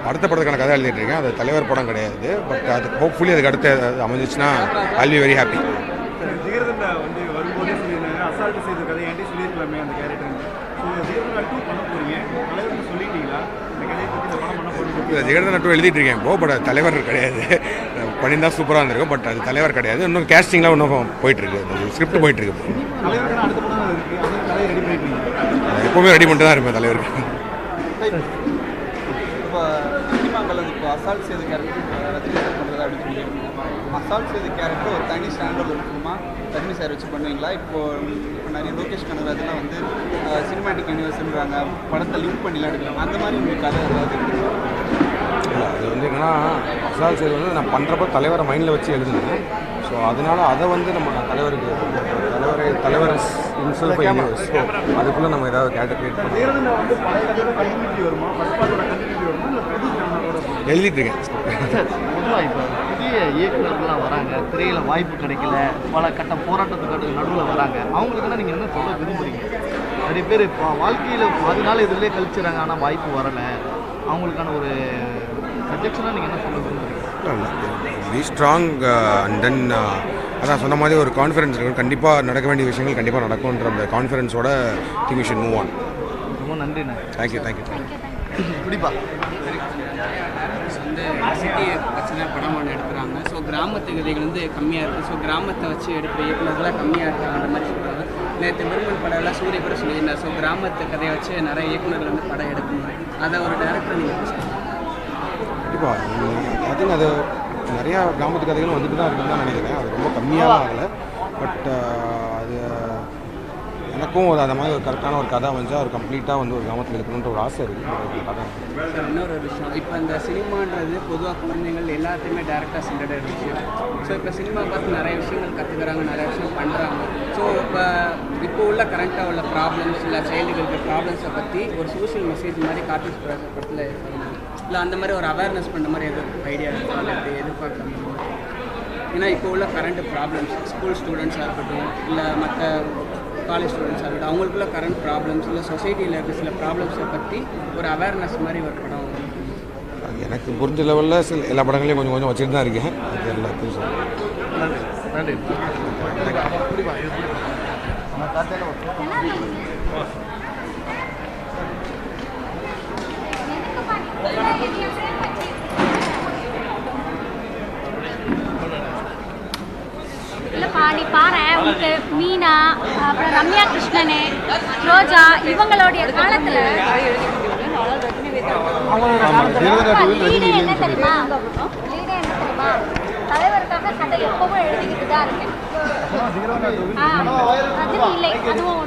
அடுத்த படத்துக்கான கதை எழுதிட்டு இருக்கேன். அது தலைவர் படம் கிடையாது. பட் அது ஹோப்ஃபுல்லி அதுக்கு அடுத்து அமைஞ்சிச்சுன்னா I will be very happy.
Jigarthanda வந்து வரும்போதே சொல்லியிருந்தாங்க, அசால்ட்டு செய்த கதை ஏன்டி சொல்லியிருக்கலாமே அந்த கேரக்டர். ஜீரதண்டா 2 பண்ண போகிறீங்க, தலைவருக்கு சொல்லிட்டீங்களா இந்த கதையை பற்றி? இந்த படம் பண்ண போகிறீங்க.
ஜீரதண்டா 2 எழுதிட்டு இருக்கேன் இப்போ. பட் அது தலைவர் கிடையாது. பண்ணியிருந்தால் சூப்பராக இருந்திருக்கும். பட் அது தலைவர் கிடையாது. இன்னும் கேஸ்டிங்லாம் இன்னும் போயிட்டுருக்கு. ஸ்கிரிப்ட் போயிட்டுருக்கு.
தலைவருக்கு அடுத்த படம் இருக்குது, அந்த கதையை ரெடி பண்ணிட்டு
எப்போவுமே ரெடி பண்ணிட்டு தான் இருப்பேன் தலைவருக்கு.
இப்போ சினிமாக்கள் இப்போ அசால்ட் செய்த கேரக்டர் ரஜினி சார் பண்ணுறதா அப்படின்னு சொல்லி அசால்ட் செய்த கேரக்டர் ஒரு தனி ஸ்டாண்டர்ட் இருக்குமா ரஜினி சார் வச்சு பண்ணுவீங்களா? இப்போ நிறைய லோகேஷ் கனகராஜெலாம் வந்து சினிமாட்டிக் யூனிவர்ஸ்ன்றாங்க, படத்தை லிங்க் பண்ணிலாம் எடுக்கலாம். அந்த மாதிரி உங்களுக்கு கதை ஏதாவது இருக்குது?
இல்லை, அது வந்து என்னன்னா அசால்ட் செய்து வந்து நான் பண்ணுறப்போ தலைவரை மைண்டில் வச்சு எழுதுனேன். ஸோ அதனால் அதை வந்து நம்ம தலைவர் இன்செல்ஃப் யூனிவர்ஸ். ஸோ அதுக்குள்ளே நம்ம ஏதாவது கேட்டகரேட் பண்ணி எழுதிட்டுருக்கேன்.
பொதுவாக இப்போ புதிய இயக்குநர்கள்லாம் வராங்க, திரையில் வாய்ப்பு கிடைக்கல, பல கட்ட போராட்டத்துக்கு நடுவில் வராங்க. அவங்களுக்குன்னா நீங்கள் என்ன சொல்ல விரும்புகிறீங்க? நிறைய பேர் இப்போ வாழ்க்கையில் பாதி நாள் இதிலே கழிச்சுறாங்க, ஆனால் வாய்ப்பு வரலை. அவங்களுக்கான ஒரு சஜெக்ஷனாக நீங்கள் என்ன சொல்ல விரும்புகிறீங்க?
பி ஸ்ட்ராங் அண்ட் தென் அதான் சொன்ன மாதிரி ஒரு கான்ஃபிடன்ஸ் இருக்கும். கண்டிப்பாக நடக்க வேண்டிய விஷயங்கள் கண்டிப்பாக நடக்கும்ன்ற அந்த கான்ஃபிடன்ஸோட think we should move on.
ரொம்ப நன்றிண்ணா.
தேங்க்யூ.
பிடிப்பா
வந்து சிட்டி பிரச்சனை படம் ஒன்று எடுக்கிறாங்க. ஸோ கிராமத்து கதைகள் வந்து கம்மியாக இருக்குது. ஸோ கிராமத்தை வச்சு எடுக்கிற இயக்குநர்களாக கம்மியாக இருக்காங்கன்ற மாதிரி சொல்கிறாங்க. நேற்று விரும்பன் படம்லாம் சூரிய கூட சொல்லியிருந்தார். ஸோ கிராமத்து கதையை வச்சு நிறைய இயக்குநர்கள் வந்து படம் எடுக்கணும். அதை ஒரு டேரக்டர் நீங்கள்
கண்டிப்பாக ஐ திங்க் அது நிறையா கிராமத்து கதைகளும் வந்துட்டு தான் இருக்குன்னு தான் நினைக்கிறேன். அது ரொம்ப கம்மியாக ஆகலை. பட் அது எனக்கும் ஒரு அந்த மாதிரி ஒரு கரெக்டான ஒரு கதை வந்து ஒரு கம்ப்ளீட்டாக வந்து ஒரு கிராமத்தில் இருக்கணுன்ற ஒரு ஆசை இருக்குது. கதை
இன்னொரு விஷயம், இப்போ இந்த சினிமான்றது பொதுவாக குழந்தைகள் எல்லாத்தையுமே டேரெக்டாக சென்டர்ட் விஷயம். ஸோ இப்போ சினிமா பார்த்து நிறைய விஷயங்கள் கற்றுக்கிறாங்க, நிறைய விஷயம் பண்ணுறாங்க. ஸோ இப்போ உள்ள கரண்ட்டாக உள்ள ப்ராப்ளம்ஸ் இல்லை சைல்டுகளுக்கு ப்ராப்ளம்ஸை பற்றி ஒரு சோஷியல் மெசேஜ் மாதிரி கார்ட்டூன்ஸ் படத்தில் இல்லை அந்த மாதிரி ஒரு அவேர்னஸ் பண்ணுற மாதிரி எதுவும் ஐடியா இருக்குது எதிர்பார்க்குறாங்க? ஏன்னா இப்போ உள்ள கரண்ட் ப்ராப்ளம்ஸ் ஸ்கூல் ஸ்டூடெண்ட்ஸாக இருக்கட்டும் இல்லை மற்ற காலேஜ் ஸ்டூடெண்ட்ஸாக இருக்கட்டும் அவங்களுக்குள்ள கரண்ட் ப்ராப்ளம்ஸ் இல்லை சொசைட்டியில் இருக்க சில ப்ராப்ளம்ஸை பற்றி ஒரு அவேர்னஸ் மாதிரி ஒரு படம்.
எனக்கு புரிஞ்ச லெவலில் சில எல்லா படங்களையும் கொஞ்சம் கொஞ்சம் வச்சுட்டு தான் இருக்கேன். அது எல்லாத்தையும்
நன்றி.
இல்லைப்பா நீ பாரு, உனக்கு மீனா அப்புறம் ரம்யா கிருஷ்ணனு ரோஜா இவங்களுடைய காலத்தில் லீடே என்ன தெரியுமா தலைவருக்காக கதை எப்பவும் எழுதிக்கிட்டு தான் இருக்கேன். ரஜினி இல்லை அதுவும்